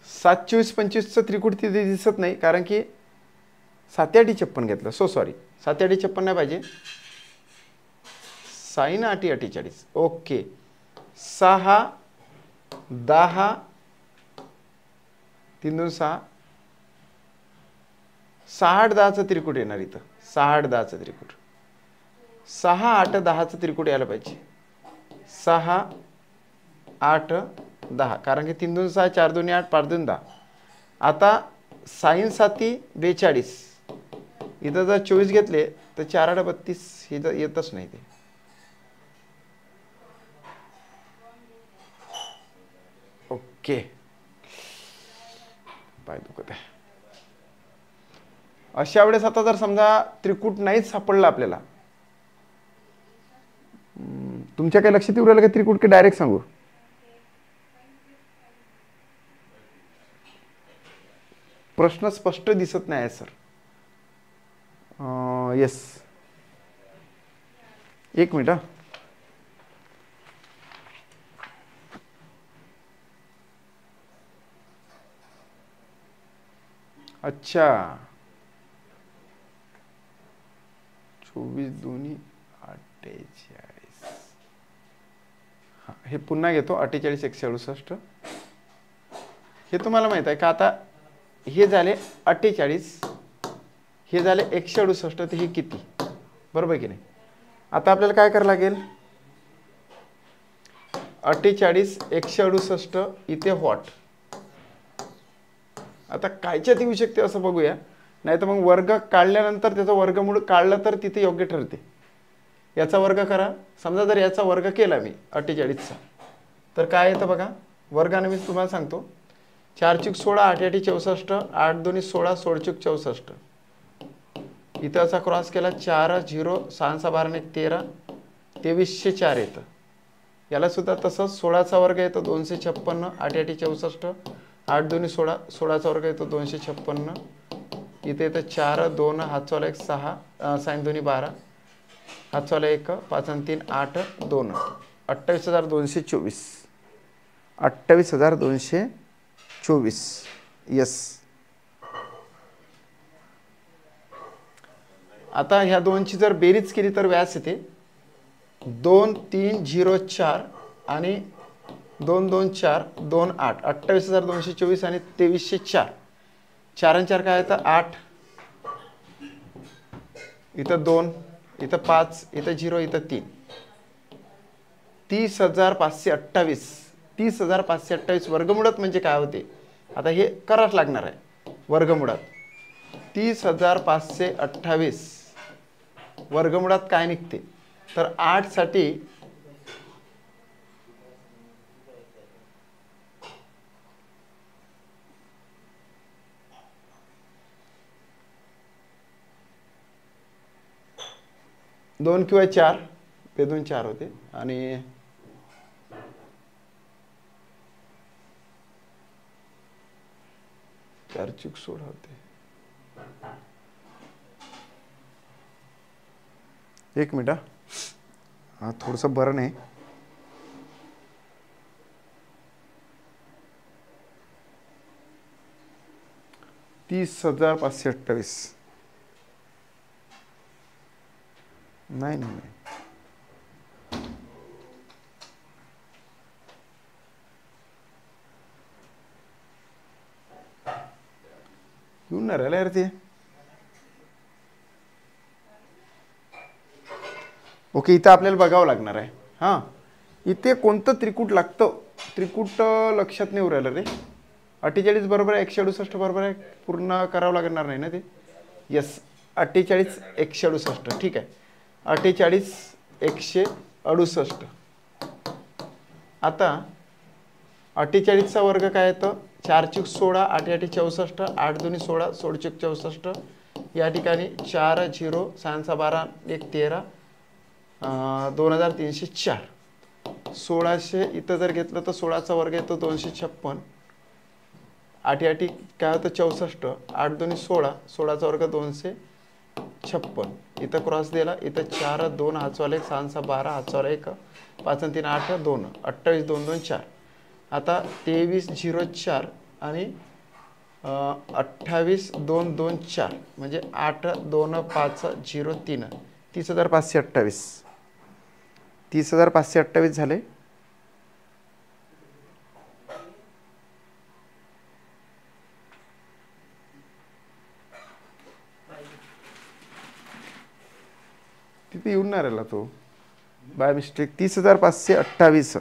सात 24 25चं त्रिकूट तिथे दिसत नाही, कारण की 7 8 56 घेतलं. सो सॉरी, 7 8 56 नाही पाहिजे. sin 8 48. ओके, 6 10 3 2 6 6 8 10चं त्रिकूट येणार इथं. 6 8 10चं त्रिकूट. 6 8 10चं त्रिकूट यायला पाहिजे. 6 8 10, कारण की 3 2 6 4 2 8 5 2 10. आता sin 7 42, इथं जर 24 घेतले तर 4 8 32 इथं येतच नाही ते. ओके, पाय दुखत आहे. अशा वेळेस आता जर समजा त्रिकूट नाहीच सापडला आपल्याला, तुमच्या काही लक्षात येऊ राहिलं का त्रिकूट की डायरेक्ट सांगू. प्रश्न स्पष्ट दिसत नाही सर. येस, एक मिनिट. अच्छा, 24 2 48. हा, हे पुन्हा घेतो. 48 168. हे तुम्हाला माहित आहे का, आता हे झाले 48, हे झाले 168, तर हे किती, बरोबर की नाही. आता आपल्याला काय करावं लागेल, 48 168 इथे व्हॉट. आता कायच्यात येऊ शकते असं बघूया, नाही तर मग वर्ग काढल्यानंतर त्याचा वर्गमूळ काढलं तर तिथे योग्य ठरते. याचा वर्ग करा. समजा जर याचा वर्ग केला मी 48चा, तर काय येतं बघा. वर्गाने मी तुम्हाला सांगतो. 4 × 16 8 8 64, 8 2 16 16 × 64. इथं असा क्रॉस केला 4 0 6 6 12 13, 2304 येतं. याला सुद्धा तसंच 16चा वर्ग येतो 256, 8 8 64, 8 2 16, 16चा वर्ग येतो 256, इथे येतं 4 2 हातचा 1 6, साइन 2 12, हातचा 1 5 आणि 3 8 2, 28224, 28224. यस. आता ह्या दोनची जर बेरीज केली तर व्यास येते 2304 आणि 224 28, 28224 आणि 2304. 4 आणि 4 काय येतं 8, इथं 2, इथं 5, इथं 0, इथं 3, 30,528. 30,528 वर्गमुळात म्हणजे काय होते आता हे करावंच लागणार आहे. वर्गमुळात 30,528 वर्गमुळात काय निघते तर 8 साठी दोन किंवा 4 बेदून 4 होते आणि 4 चूक 16 होते. एक मिनिट हा थोडंसं बरं नाही. तीस 30,528 नाही नाही नाही येऊन नाही राहिला यार ते. ओके, इथं आपल्याला बघावं लागणार आहे. हां, इथे कोणतं त्रिकूट लागतं, त्रिकूट लक्षात नाही राहिलं रे. 48 बरोबर आहे, 168 बरोबर आहे, पूर्ण करावं लागणार नाही ना ते. यस, 48 168 ठीक आहे. 48 168. आता 48चा वर्ग काय येतं 4 चूक 16, 8 8 64, 8 2 16, 16 चूक 64. या ठिकाणी 4 0 6 12 1 13, 2304. 1600 इथं जर घेतलं तर 16चा वर्ग येतो 256, 8 8 काय होतं 64, 8 2 16, 16चा वर्ग 256. इथं क्रॉस दिला, इथं 4 2 हातचा 1 6 12 हातचा 1 5 आणि 3 8 2, 28 2 2 4. आता 2304 आणि 28 2 2 4 म्हणजे 8 2 5 0 3, 30,528. 30,528 झाले. तिथे येऊन नाही राहिला तो बाय मिस्टेक. 30,528.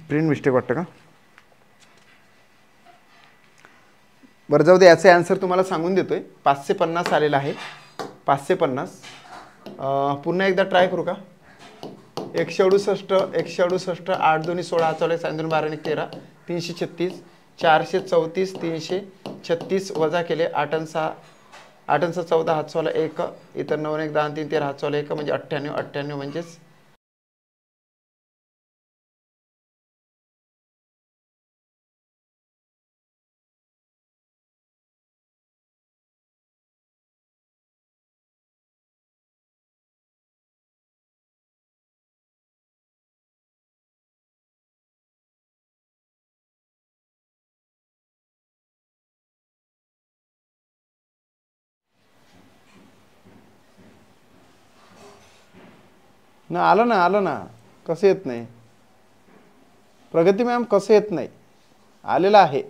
प्रिंट मिस्टेक वाटतं का. बरं जाऊ दे, याचा आन्सर तुम्हाला सांगून देतोय. 550 आलेला आहे. 550 पुन्हा एकदा ट्राय करू का. 168 168 8 2 16 4 7 2 12 13, 336, 434 336 वजा केले 8 6 8 6 14 हातचा 1, इतर 9 1 10 3 13 हातचा 1 म्हणजे 98 98 म्हणजेच ना आलं ना, आलं ना. कसं येत नाही प्रगती मॅम, कसं येत नाही. आलेलं आहे.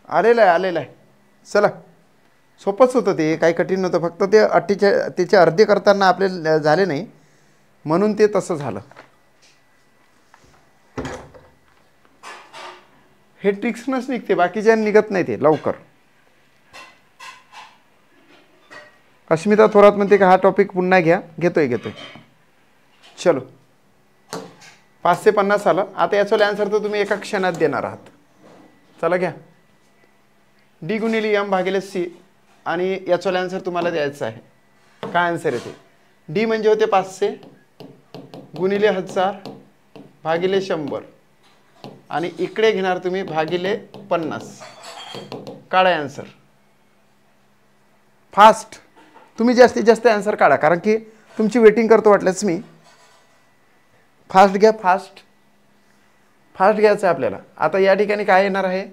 आलेलं आहे, आलेलं आहे. चला, सोपंच होतं ते, काही कठीण नव्हतं. फक्त ते 48 त्याचे अर्धे करताना आपले झाले नाही म्हणून ते तसं झालं. हे ट्रिक्सनच निघते, बाकीच्या निघत नाही ते लवकर. अस्मिता थोरात म्हणते का हा टॉपिक पुन्हा घ्या. घेतोय. चलो 550 आलं. आता याचं आन्सर तर तुम्ही एका क्षणात देणार आहात. चला घ्या. डी गुणिले एम भागिले सी आणि याचं आन्सर तुम्हाला द्यायचं आहे. काय आन्सर येते? डी म्हणजे होते 500 गुणिले 1000 भागिले 100 आणि इकडे घेणार तुम्ही भागिले 50. काढा आन्सर फास्ट. तुम्ही जास्तीत जास्त आन्सर काढा, कारण की तुमची वेटिंग करतो वाटल्यास मी. फास्ट घ्या, फास्ट घ्यायचं आहे आपल्याला. आता या ठिकाणी काय येणार आहे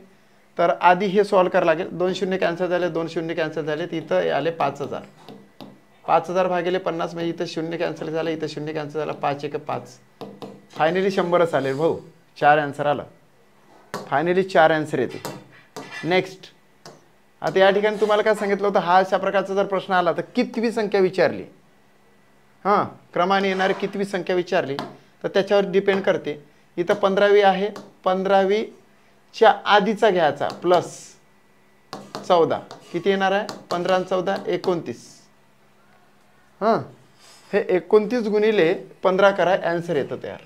तर आधी हे सॉल्व करावं लागेल. 2 शून्य कॅन्सल झाले, 2 शून्य कॅन्सल झाले, इथं आले 5000. 5000 भागिले 50 म्हणजे इथं शून्य कॅन्सल झालं, इथं शून्य कॅन्सल झाला, 5 1 5. फायनली 100च आले भाऊ. 4 आन्सर आला. फायनली 4 आन्सर येते. नेक्स्ट. आता या ठिकाणी तुम्हाला काय सांगितलं होतं, हा अशा प्रकारचा जर प्रश्न आला तर कितवी संख्या विचारली, हां क्रमाने येणारी कितवी संख्या विचारली तर त्याच्यावर डिपेंड करते. इथं 15वी आहे, 15वीच्या आधीचा घ्यायचा प्लस 14. किती येणार आहे? 15 आणि 14 29. हां हे 29 गुणिले 15 करा, ॲन्सर येतं तयार.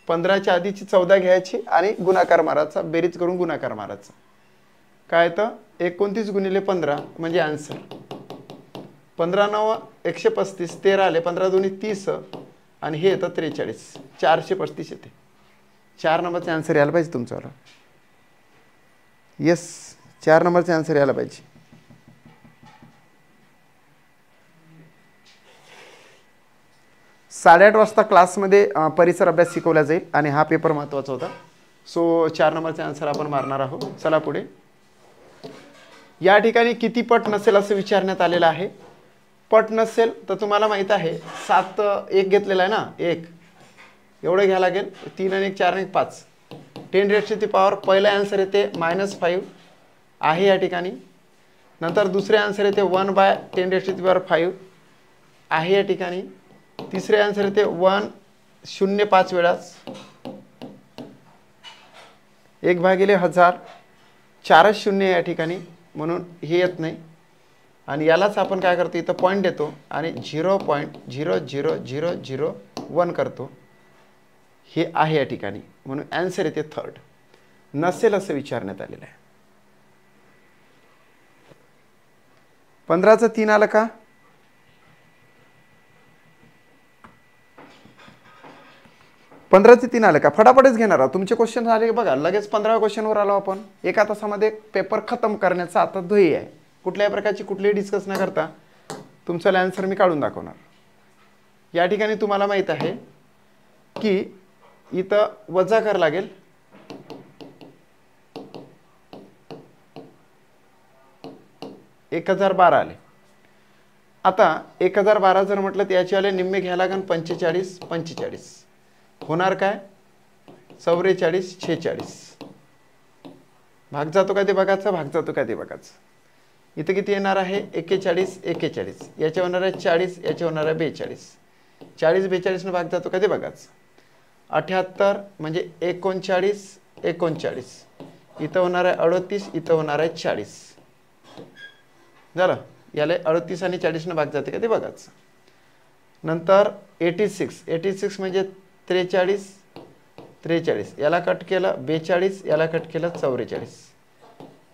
15च्या आधीची 14 घ्यायची आणि गुणाकार मारायचा, बेरीज करून गुणाकार मारायचा. काय येतं? 29 गुणिले 15 म्हणजे आन्सर. 15 9 135, 13 आले, 15 2 30 आणि हे येतं 43. 435 येते. 4 नंबरचे आन्सर यायला पाहिजे तुमच्याला. येस, 4 नंबरचे आन्सर यायला पाहिजे. साडेआठ वाजता क्लासमध्ये परिसर अभ्यास शिकवला जाईल आणि हा पेपर महत्त्वाचा होता. सो 4 नंबरचे आन्सर आपण मारणार आहोत. चला पुढे. या ठिकाणी किती पट नसेल असं विचारण्यात आलेलं आहे. पट नसेल तर तुम्हाला माहीत आहे 7 1 घेतलेला आहे ना, 1 एवढं घ्यावं लागेल. 3 आणि 1 4 आणि 5 10⁻⁴. पहिला आन्सर येते -5 आहे या ठिकाणी. नंतर दुसरे आन्सर येते 1/10⁵ आहे या ठिकाणी. तिसरे आन्सर येते 1 0 5 वेळाच 1/1000. 4च शून्य या ठिकाणी, म्हणून हे येत नाही. आणि यालाच आपण काय करतो, इथं पॉईंट देतो आणि 0.00001 करतो. हे आहे या ठिकाणी, म्हणून आन्सर येते 3rd. नसेल असं विचारण्यात आलेलं आहे. 15चं 3 आलं का? 15चे 3 आलं का? फटाफटच घेणार आहोत. तुमचे क्वेश्चन झाले बघा, लगेच 15व्या क्वेश्चनवर आलो आपण. एका तासामध्ये पेपर खतम करण्याचा आता ध्येय आहे. कुठल्याही प्रकारची कुठलीही डिस्कस न करता तुमचा आन्सर मी काढून दाखवणार. या ठिकाणी तुम्हाला माहीत आहे की इथं वजा करावं लागेल. $1012 आले. आता 1012 जर म्हटलं तर याचे आले निम्मे घ्यायला लागेल. 45 होणार काय? 44 46. भाग जातो का ते बघायचं, भाग जातो का ते बघायचं. इथं किती येणार आहे? 41 याचे होणार आहे 40, याचे होणार आहे 42. 40 42 भाग जातो का ते बघायचं. 78 म्हणजे 39. इथं होणार आहे 38, इथं होणार आहे 40. झालं. याला 38 आणि 40 भाग जाते का ते बघायचं. नंतर 86 म्हणजे 43. याला कट केलं 42, याला कट केलं 44.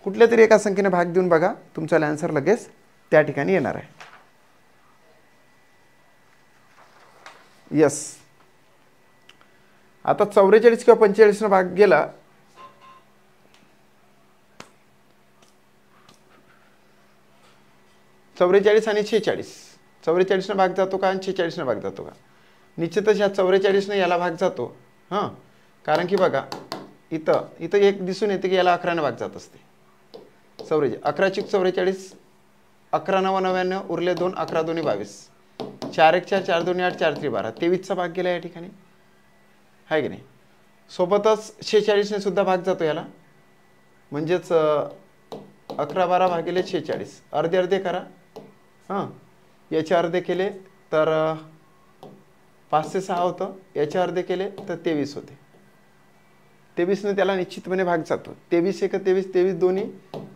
कुठल्या तरी एका संख्येने भाग देऊन बघा, तुमचा आन्सर लगेच त्या ठिकाणी येणार आहे. यस. आता 44 किंवा 45 भाग गेला. चौवेचाळीस आणि 46. 44 भाग जातो का आणि 46 भाग जातो का? निश्चितच ह्या 44 याला भाग जातो. हां, कारण की बघा इथं एक दिसून येते की याला 11 भाग जात असते. 11 × 44 11 9 99 उरले 2 11 2 22 4 1 4 4 2 8 4 3 12 23चा भाग गेला या ठिकाणी, आहे की नाही. सोबतच 46 ने सुद्धा भाग जातो याला, म्हणजेच 11 12 भागिले 46 अर्धे अर्धे करा. हां, याचे अर्धे केले तर 5 से 6 होतं, याचे अर्धे केले तर 23 होते. 23 त्याला निश्चितपणे भाग जातो. 23 एक 23, 23 दोन्ही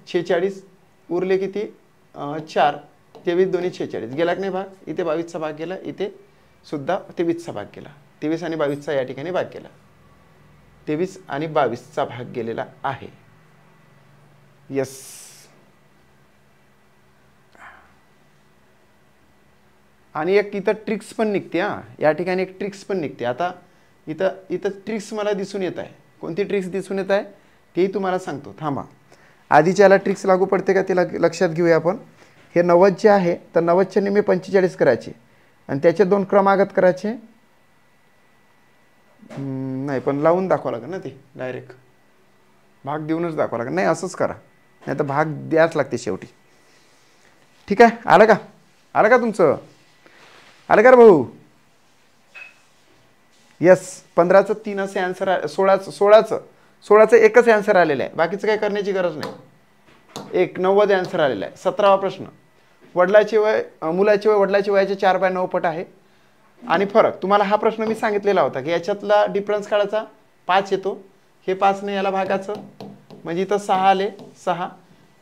46, उरले किती 4, 23 दोन्ही 46 गेला की नाही भाग. इथे 22चा भाग गेला, इथे सुद्धा 23चा भाग गेला. 23 आणि 22चा या ठिकाणी भाग गेला. 23 आणि 22चा भाग गेलेला आहे. यस. आणि एक इथं ट्रिक्स पण निघते. या ठिकाणी एक ट्रिक्स पण निघते. आता इथं ट्रिक्स मला दिसून येत आहे. कोणती ट्रिक्स दिसून येत आहे तेही तुम्हाला सांगतो. थांबा, आधीच्या याला ट्रिक्स लागू पडते का ते लक्षात घेऊया आपण. हे 90 जे आहे तर 90च्या निम्मे 45 करायचे आणि त्याचे 2 क्रमागत करायचे. नाही पण लावून दाखवा लागेल ना, ते डायरेक्ट भाग देऊनच दाखवा लागेल. नाही असंच करा, नाही तर भाग द्याच लागते शेवटी. ठीक आहे. आलं का? आलं का तुमचं? आलं का रे भाऊ? यस. 15चं 3 असे आन्सर. 16चं एकच आन्सर आलेलं आहे. बाकीचं काही करण्याची गरज नाही. 90 आन्सर आलेला आहे. 17वा प्रश्न. मुलाचे वय वडिलाच्या वयाचे 4/9 पट आहे आणि फरक. तुम्हाला हा प्रश्न मी सांगितलेला होता की याच्यातला डिफरन्स काढायचा. 5 येतो. हे 5 ने याला भागाचं म्हणजे इथं 6 आले. 6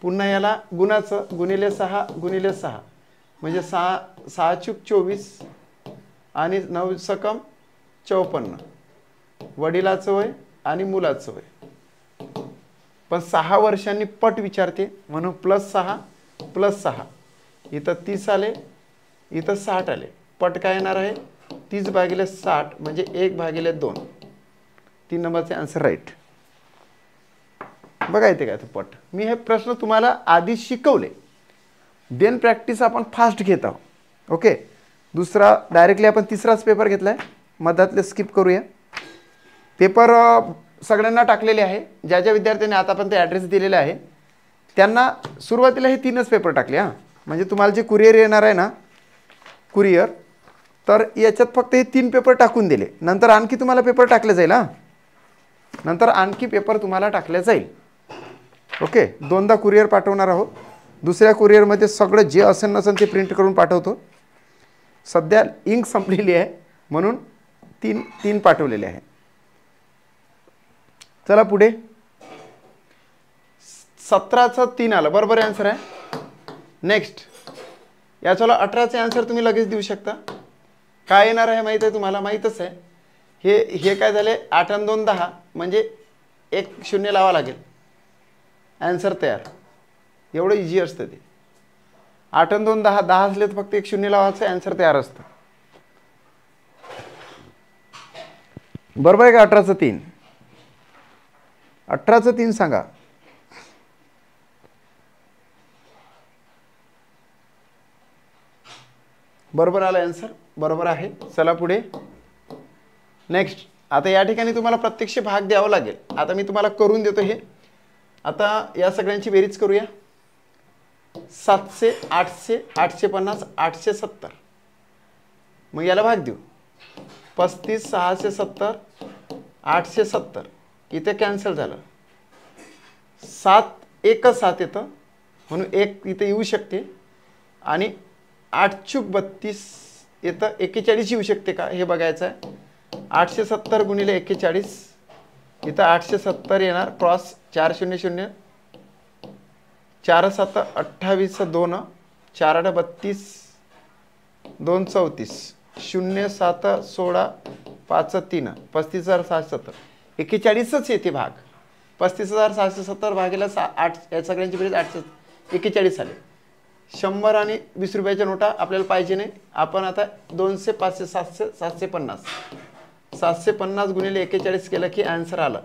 पुन्हा याला गुणाचं, गुणिले 6 गुणिले 6 म्हणजे 6 चूक 24 आणि 9 सकम 54. वडिलाचं वय आणि मुलाचं वय. पण 6 वर्षांनी पट विचारते म्हणून +6 +6. इथं 30 आले, इथं 60 आले. पट काय येणार आहे? 30/60 म्हणजे 1/2. 3 नंबरचे आन्सर राईट. बघा येते काय ते पट. मी हे प्रश्न तुम्हाला आधी शिकवले. देन प्रॅक्टिस आपण फास्ट घेत आहोत. ओके. दुसरा डायरेक्टली आपण तिसराच पेपर घेतला आहे. मधातले स्किप करूया. पेपर सगळ्यांना टाकलेले आहे. ज्या ज्या विद्यार्थ्यांनी आतापर्यंत ॲड्रेस दिलेला आहे त्यांना सुरुवातीला हे 3च पेपर टाकले. म्हणजे तुम्हाला जे कुरिअर येणार आहे ना, कुरिअर, तर याच्यात फक्त हे 3 पेपर टाकून दिले. नंतर आणखी तुम्हाला पेपर टाकले जाईल. नंतर आणखी पेपर तुम्हाला टाकले जाईल. ओके. 2दा कुरिअर पाठवणार आहोत. दुसऱ्या कुरिअरमध्ये सगळं जे असेल नसेल ते प्रिंट करून पाठवतो. सध्या इंक संपलेली आहे म्हणून 3 पाठवलेले आहे. चला पुढे. 17चं 3 आलं. बरोबर आन्सर आहे. नेक्स्ट. याच्याला 18चे आन्सर तुम्ही लगेच देऊ शकता. काय येणार आहे माहीत आहे तुम्हाला? माहीतच आहे. हे काय झाले? 8 आणि 2 10 म्हणजे 1 0 लावा लागेल. आन्सर तयार. एवढं इझी असतं ते. 8 आणि 2 10 10 असले तर फक्त 1 0 लावायचं, आन्सर तयार असतं. बरोबर आहे का? 18चं 3. 18चं 3 सांगा. बरोबर आलं आन्सर. बरोबर आहे. चला पुढे. नेक्स्ट. आता या ठिकाणी तुम्हाला प्रत्यक्ष भाग द्यावा लागेल. आता मी तुम्हाला करून देतो हे. आता या सगळ्यांची बेरीज करूया. 700 800 850 870. मग याला भाग देऊ. 35 670 870. इथे कॅन्सल झालं. 7 एकच 7 येतं म्हणून 1 इथे येऊ शकते आणि 8 चूक 32 येतं. 41 येऊ शकते का हे बघायचं आहे. 870 गुणिले 41. इथं 870 येणार. क्रॉस 4 0 0 4 7 28 2 4 8 32 2 34 0 7 16 5 3 35,770. 41च येते भाग. 35,770 भागेला 8 या सगळ्यांची बेरीज 841 आले. 100 आणि 20 रुपयाच्या नोटा आपल्याला पाहिजे नाही. आपण आता 200 500 700 750 750 गुणिले 41 केलं की आन्सर आलं.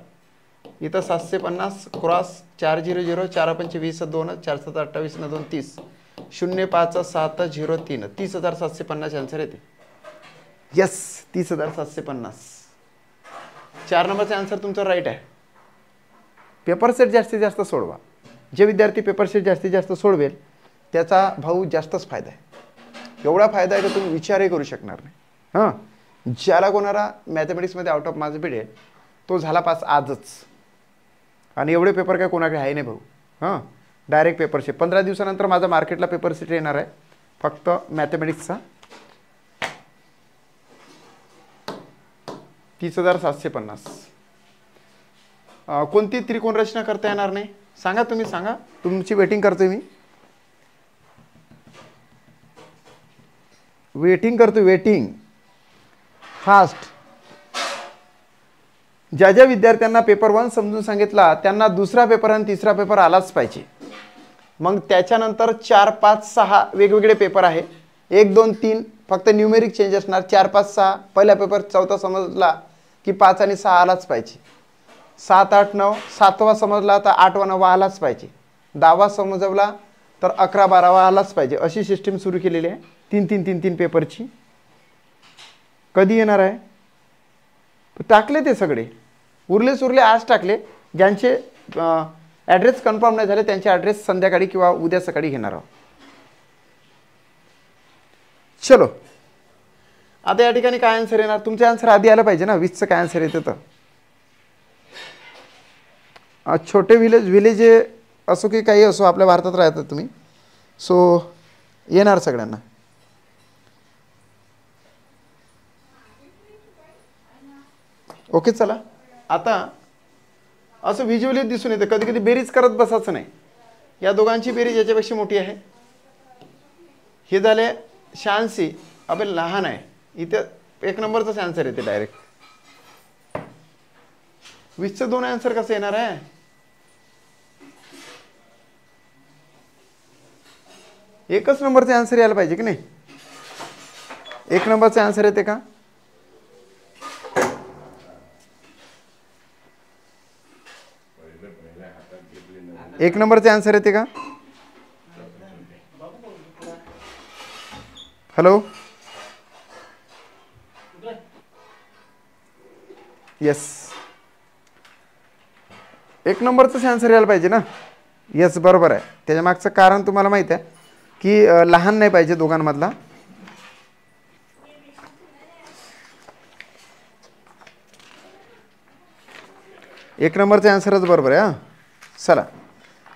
इथं 750 क्रॉस 4 0 0 4 5 20 2 4 7 28 2 30 0 5 7 0 3 30,750 आन्सर येते. यस. 30,750. 4 नंबरचे आन्सर तुमचं राईट आहे. पेपर सेट जास्तीत जास्त सोडवा. जे विद्यार्थी पेपर सेट जास्तीत जास्त सोडवेल त्याचा भाऊ जास्तच फायदा आहे. एवढा फायदा आहे की तुम्ही विचारही करू शकणार नाही. ज्याला कोणाला मॅथमॅटिक्समध्ये आउट ऑफ मार्क्स भेटेल तो झाला पास आजच. आणि एवढे पेपर काय कोणाकडे आहे नाही भाऊ. Direct paper set. 15 दिवसानंतर माझा मार्केटला पेपर सेट येणार आहे फक्त मॅथमॅटिक्सचा. 30,750. कोणती त्रिकोण रचना करता येणार नाही? सांगा, तुम्ही सांगा, तुमची वेटिंग करतोय मी. वेटिंग करतो, वेटिंग फास्ट. ज्या ज्या विद्यार्थ्यांना पेपर 1 समजून सांगितला त्यांना दुसरा पेपर आणि तिसरा पेपर आलाच पाहिजे. मग त्याच्यानंतर 4, 5, 6 वेगवेगळे पेपर आहे. 1, 2, 3 फक्त न्यूमेरिक चेंज असणार. 4, 5, 6 पहिला पेपर, चौथा समजला की 5 आणि 6 आलाच पाहिजे. 7, 8, 9 7वा समजला तर 8वा 9वा आलाच पाहिजे. 10वा समजवला तर 11, 12वा आलाच पाहिजे. अशी सिस्टीम सुरू केलेली आहे 3 पेपरची. कधी येणार आहे? टाकले ते सगळे, उरले सुरले आज टाकले. ज्यांचे ॲड्रेस कन्फर्म नाही झाले त्यांचे ॲड्रेस संध्याकाळी किंवा उद्या सकाळी घेणार आहोत. चलो, आता या ठिकाणी काय आन्सर येणार? तुमचे आन्सर आधी आलं पाहिजे ना. 20चं काय आन्सर येतं? तर छोटे विलेज असो की काही असो, आपल्या भारतात राहतात तुम्ही, सो येणार सगळ्यांना. ओके, चला. आता असं व्हिज्युअली दिसून येतं, कधी कधी बेरीज करत बसायचं नाही. या दोघांची बेरीज याच्यापेक्षा मोठी आहे. हे झाले 86, अबे लहान आहे. इथे 1 नंबरचाच आन्सर येते डायरेक्ट. 20चं 2 आन्सर कसं येणार आहे? एकच नंबरचे आन्सर यायला पाहिजे की नाही? 1 नंबरचे आन्सर येते का? एक नंबरचे आन्सर येते का? हॅलो, येस, 1 नंबरचंच आन्सर यायला पाहिजे ना. येस, बरोबर आहे. त्याच्या मागचं कारण तुम्हाला माहिती आहे की लहान नाही पाहिजे दोघांमधला. एक नंबरचे आन्सरच बरोबर आहे. चला,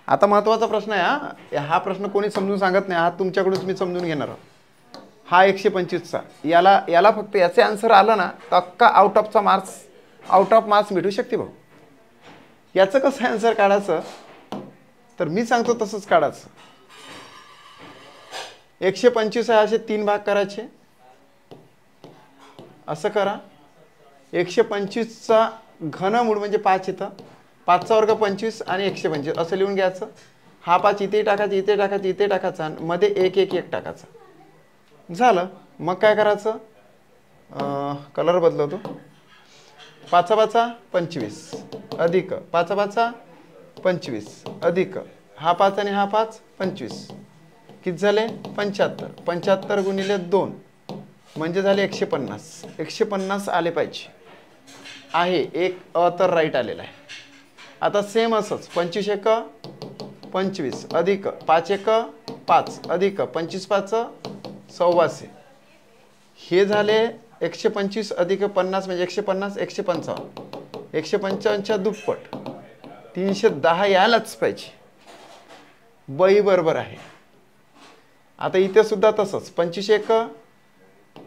आता महत्त्वाचा प्रश्न आहे. हा प्रश्न कोणी समजून सांगत नाही, हा तुमच्याकडूनच मी समजून घेणार आहोत. हा 125चा, याला फक्त याचे आन्सर आलं ना तर अख्खा आउट ऑफ मार्क्स मिळू शकते भाऊ. याचं कसं आन्सर काढायचं तर मी सांगतो तसंच काढायचं. 125 आहे, असे 3 भाग करायचे. असं करा. 125चा घनमूळ म्हणजे 5 येतं. 5चा वर्ग 25 आणि 125 असं लिहून घ्यायचं. हा 5 इथे टाकायचा, इथे टाकायचा, इथे टाकायचा आणि मध्ये 1 1 1 टाकायचा. झालं. मग काय करायचं? कलर बदलवतो. 5 5 25 अधिक 5 5 25 अधिक हा 5 आणि हा 5 25 किती झाले? 75. 75 गुणिले 2 म्हणजे झाले 150. 150 आले पाहिजे. आहे एक तर राईट आलेला आहे. आता सेम असंच 25 1 25 अधिक 5 1 5 अधिक 25 5 125. हे झाले 125 अधिक 50 म्हणजे 150 155. 155च्या दुप्पट 310 यायलाच पाहिजे. बई बरोबर आहे. आता इथे सुद्धा तसंच 25 1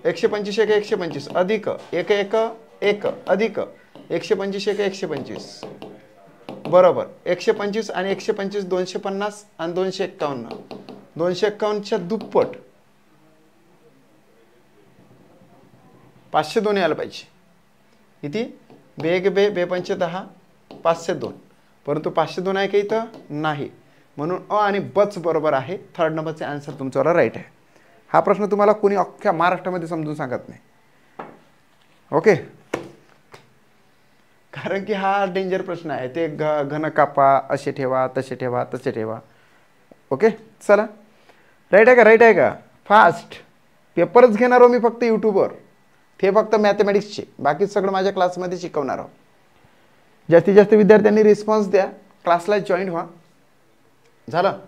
125 1 125 अधिक 1 1 1 अधिक 125 1 125 बरोबर 125 आणि 125 250 आणि 251. 251च्या दुप्पट 502 यायला पाहिजे. किती? बेग बे बे 5 10 502. परंतु 502 आहे का इथं? नाही. म्हणून अ आणि बच बरोबर आहे. 3rd नंबरचे आन्सर तुमच्यावर राईट आहे. हा प्रश्न तुम्हाला कोणी अख्ख्या महाराष्ट्रामध्ये समजून सांगत नाही. ओके, कारण की हा डेंजर प्रश्न आहे. ते घन कापा, असे ठेवा, तसे ठेवा, तसे ठेवा. ओके, चला. राईट आहे का? राईट आहे का? फास्ट पेपरच घेणार आहो मी फक्त यूट्यूबवर. ते फक्त मॅथमॅटिक्सचे, बाकी सगळं माझ्या क्लासमध्ये शिकवणार आहोत. जास्तीत जास्त विद्यार्थ्यांनी रिस्पॉन्स द्या, क्लासला जॉईन व्हा. झालं?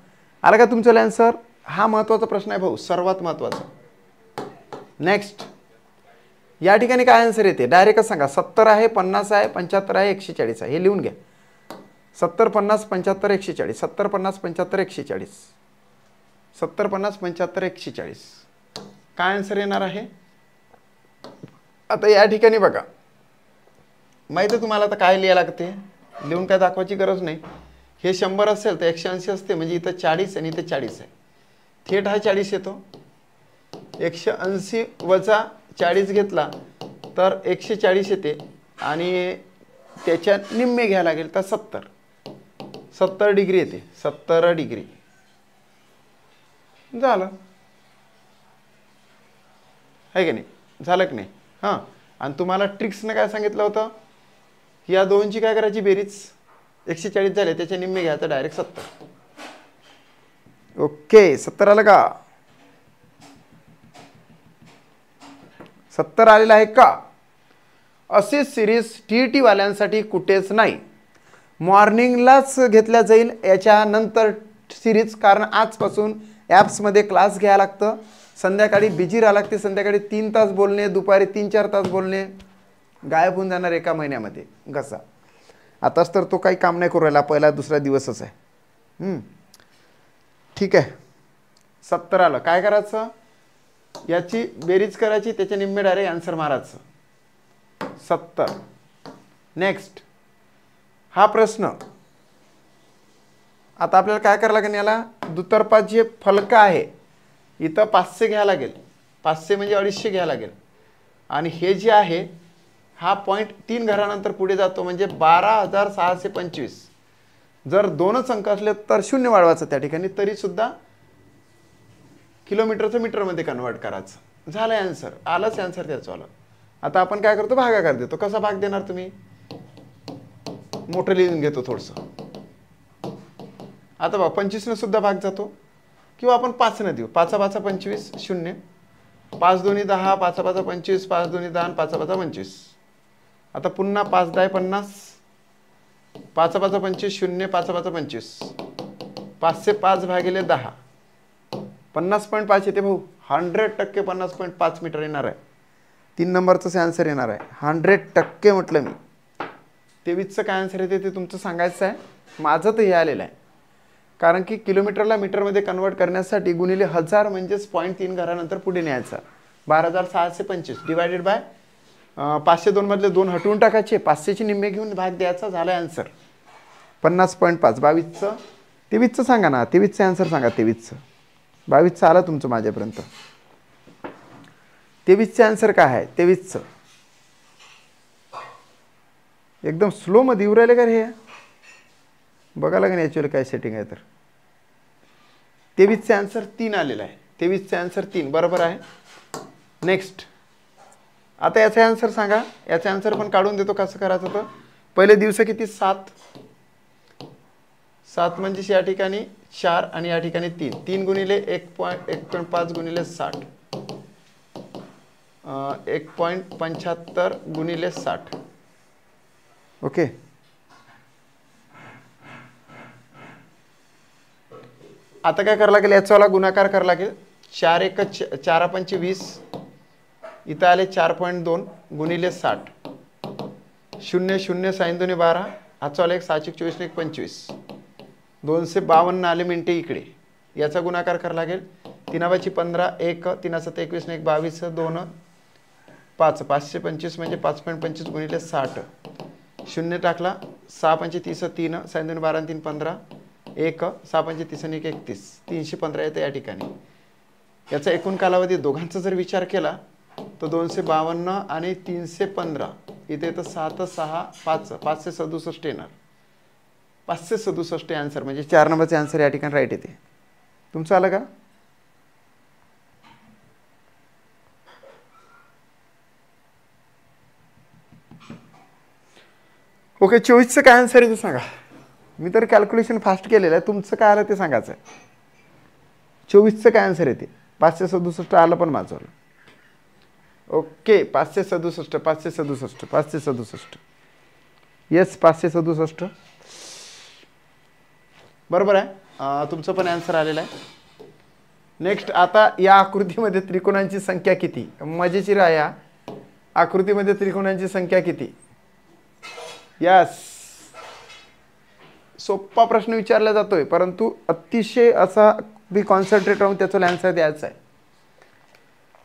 आला का तुमचं आन्सर? हा महत्त्वाचा प्रश्न आहे भाऊ, सर्वात महत्त्वाचा. नेक्स्ट, या ठिकाणी काय आन्सर येते डायरेक्टच सांगा. 70 आहे, 50 आहे, 75 आहे, 140 आहे. हे लिहून घ्या. 70 50 75 140. 70 50 75 140. 70 50 75 140. काय आन्सर येणार आहे? आता या ठिकाणी बघा, माहिती आहे तुम्हाला आता काय लिहायला लागते? लिहून काय दाखवायची गरज नाही. हे 100 असेल तर 180 असते, म्हणजे इथं 40 आणि इथं 40 आहे. थेट हा 40 येतो. 180 वजा 40 घेतला तर 140 येते आणि त्याच्या निम्मे घ्यायला लागेल तर 70 डिग्री येते. 70 डिग्री झालं आहे की नाही? झालं की नाही? हां. आणि तुम्हाला ट्रिक्सनं काय सांगितलं होतं? या दोनची काय करायची बेरीज? 140 झाले, त्याचे निम्मे घ्यायचं डायरेक्ट 70. ओके, 70 आलं का? 70 आलेलं आहे का? अशी सिरीज TET वाल्यांसाठी कुठेच नाही. मॉर्निंगलाच घेतल्या जाईल याच्यानंतर सिरीज, कारण आजपासून ॲप्समध्ये क्लास घ्यायला लागतं. संध्याकाळी बिझी राहावं लागते. संध्याकाळी 3 तास बोलणे, दुपारी 3-4 तास बोलणे, गायब होऊन जाणार एका महिन्यामध्ये घसा. आताच तर तो काही काम नाही करू राहिला, पहिला दुसरा दिवसच आहे. ठीक आहे, 70 आलं. काय करायचं? याची बेरीज करायची, त्याच्या निम्मे डायरेक्ट आन्सर मारायचं. 70. नेक्स्ट हा प्रश्न. आता आपल्याला काय करावं लागेल? याला दुतर्फा जे फलक आहे इथं 500 घ्यायला लागेल. 500 म्हणजे 250 घ्यायला लागेल. आणि हे जे आहे हा पॉईंट 3 घरानंतर पुढे जातो, म्हणजे 12,625. जर 2च अंक असले तर 0 वाढवायचं त्या ठिकाणी, तरीसुद्धा किलोमीटरचं मीटरमध्ये कन्वर्ट करायचं. झालं आन्सर. आलंच आन्सर त्याचं आलं. आता आपण काय करतो? भागाकार देतो. कसा भाग देणार तुम्ही? मोठं लिहून घेतो थोडंसं. आता बघा 25 सुद्धा भाग जातो, किंवा आपण 5 न देऊ. 5 5 25 0. 5 2 10, 5 5 25, 5 2 10, 5 5 25. आता पुन्हा 5 10 50, 5 5 25 0, 5 5 25. 5 से 5 भागिले 10, 50.5 येते भाऊ. 100% 50.5 मीटर येणार आहे. 3 नंबरचं आन्सर येणार आहे. 100% म्हटलं मी. 23चं काय आन्सर येते ते तुमचं सांगायचं आहे. माझं तर हे आलेलं आहे, कारण की किलोमीटरला मीटरमध्ये कन्वर्ट करण्यासाठी गुणिले 1000 म्हणजेच 0.3 घरानंतर पुढे न्यायचा. 12,625 डिवायडेड बाय 502 मधले 2 हटवून टाकायचे, 500चे निम्मे घेऊन भाग द्यायचा. झाला आन्सर 50.5. 22चं 23चं सांगा ना. 23चं आन्सर सांगा. 23चं 22चं आलं तुमचं माझ्यापर्यंत. 23चं आन्सर काय आहे? 23चं एकदम स्लो मध्ये येऊ राहिले का रे? बघा लागेल ॲक्च्युअली काय सेटिंग आहे तर. 23चं आन्सर 3 आलेला आहे. 23चं आन्सर 3 बरोबर आहे. नेक्स्ट आता याचा आन्सर सांगा. याचा आन्सर पण काढून देतो. कसं करायचं तर पहिले दिवस किती? 7. 7 म्हणजे या ठिकाणी 4 आणि या ठिकाणी 3. 3 गुणिले 1.5 गुणिले 60, 1.75 गुणिले 60. ओके. आता काय करावं लागेल? याचावाला गुणाकार करावं लागेल. 4 1 4 5 20. इथं आले 4.2 गुणिले 60. 0 0 6 2 12. हाचा आला 1 6 24 1 25. 252 आले मिनिटे इकडे. याचा गुणाकार करावा लागेल. 3 5 15 1 3 7 21 1 22 2 5 525 म्हणजे 5.25 गुणिले 60. 0 टाकला. 6 5 30 3 6 2 12 3 15 1 6 5 30 1 31 315 येते या ठिकाणी. याचा एकूण कालावधी दोघांचा जर विचार केला तर 252 आणि 315 इथे तर 7 6 5 567 येणार. 567 आन्सर म्हणजे 4 नंबरचे आन्सर या ठिकाणी राईट येते. तुमचं आलं का? ओके. 24चं काय आन्सर आहे ते सांगा. मी तर कॅल्क्युलेशन फास्ट केलेलं आहे. तुमचं काय आलं ते सांगायचं आहे. 24चं काय आन्सर येते? 567 आलं पण माझं. ओके. 567 567 567. येस 567 बरोबर आहे. तुमचं पण आन्सर आलेलं आहे. नेक्स्ट आता या आकृतीमध्ये त्रिकोणांची संख्या किती? मजेशीर आहे. या आकृतीमध्ये त्रिकोणांची संख्या किती? यस. सोपा प्रश्न विचारला जातोय, परंतु अतिशय असा बी कॉन्सन्ट्रेट राहून त्याचा आन्सर द्यायचा आहे.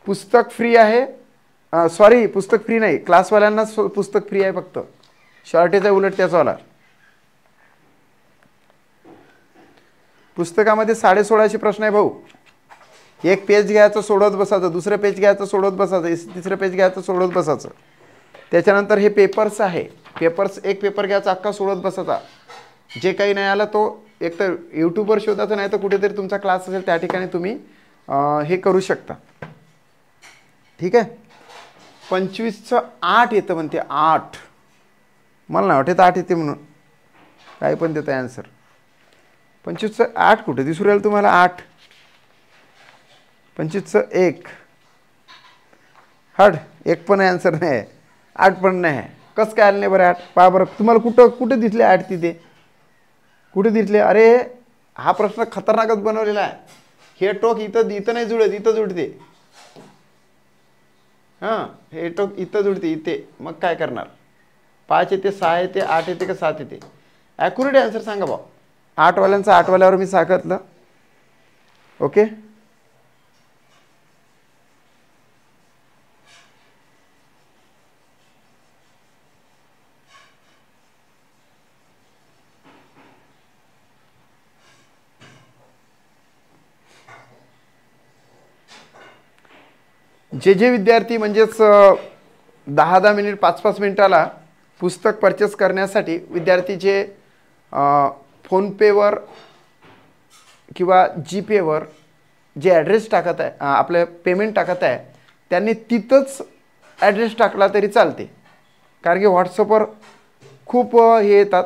पुस्तक फ्री आहे. सॉरी, पुस्तक फ्री नाही. क्लासवाल्यांना पुस्तक फ्री आहे फक्त. शॉर्टेज आहे उलट त्याचावाला. पुस्तकामध्ये 1650 प्रश्न आहे भाऊ. एक पेज घ्यायचं सोडवत बसायचं, दुसरं पेज घ्यायचं सोडवत बसायचं, तिसरं पेज घ्यायचं सोडवत बसायचं. त्याच्यानंतर हे पेपर्स आहे, पेपर्स एक पेपर घ्यायचा अख्खा सोडवत बसायचा. जे काही नाही आलं तो एक तर यूट्यूबवर शोधायचं, नाही तर कुठेतरी तुमचा क्लास असेल त्या ठिकाणी तुम्ही हे करू शकता. ठीक आहे. 25चं 8 येतं म्हणते. 8 मला नाही वाटत 8 येते म्हणून, काही पण देतं आन्सर. 25चं 8 कुठे दिसू राहिलं तुम्हाला? 8. 25चं 1 हड, 1 पण आन्सर नाही आहे, 8 पण नाही आहे. कसं काय आलं नाही बरं 8? पहा बरं तुम्हाला कुठे दिसले 8 तिथे? कुठे दिसले? अरे हा प्रश्न खतरनाकच बनवलेला आहे. हे टोक इथं नाही जुळत, इथं जुळते. हां, हे टोक इथं जुळते, इथे. मग काय करणार? 5 येते, 6 येते, 8 येते का 7 येते? ॲक्युरेट आन्सर सांगा भाऊ. 8 वाल्यांचं 8 वाल्यावर मी सांगितलं. ओके. जे विद्यार्थी म्हणजेच 10-10 मिनिट 5-5 मिनिटाला पुस्तक परचेस करण्यासाठी विद्यार्थी जे फोनपेवर किंवा जीपेवर जे ॲड्रेस टाकत आहे, आपलं पेमेंट टाकत आहे, त्यांनी तिथंच ॲड्रेस टाकला तरी चालते. कारण की व्हॉट्सअपवर खूप हे येतात.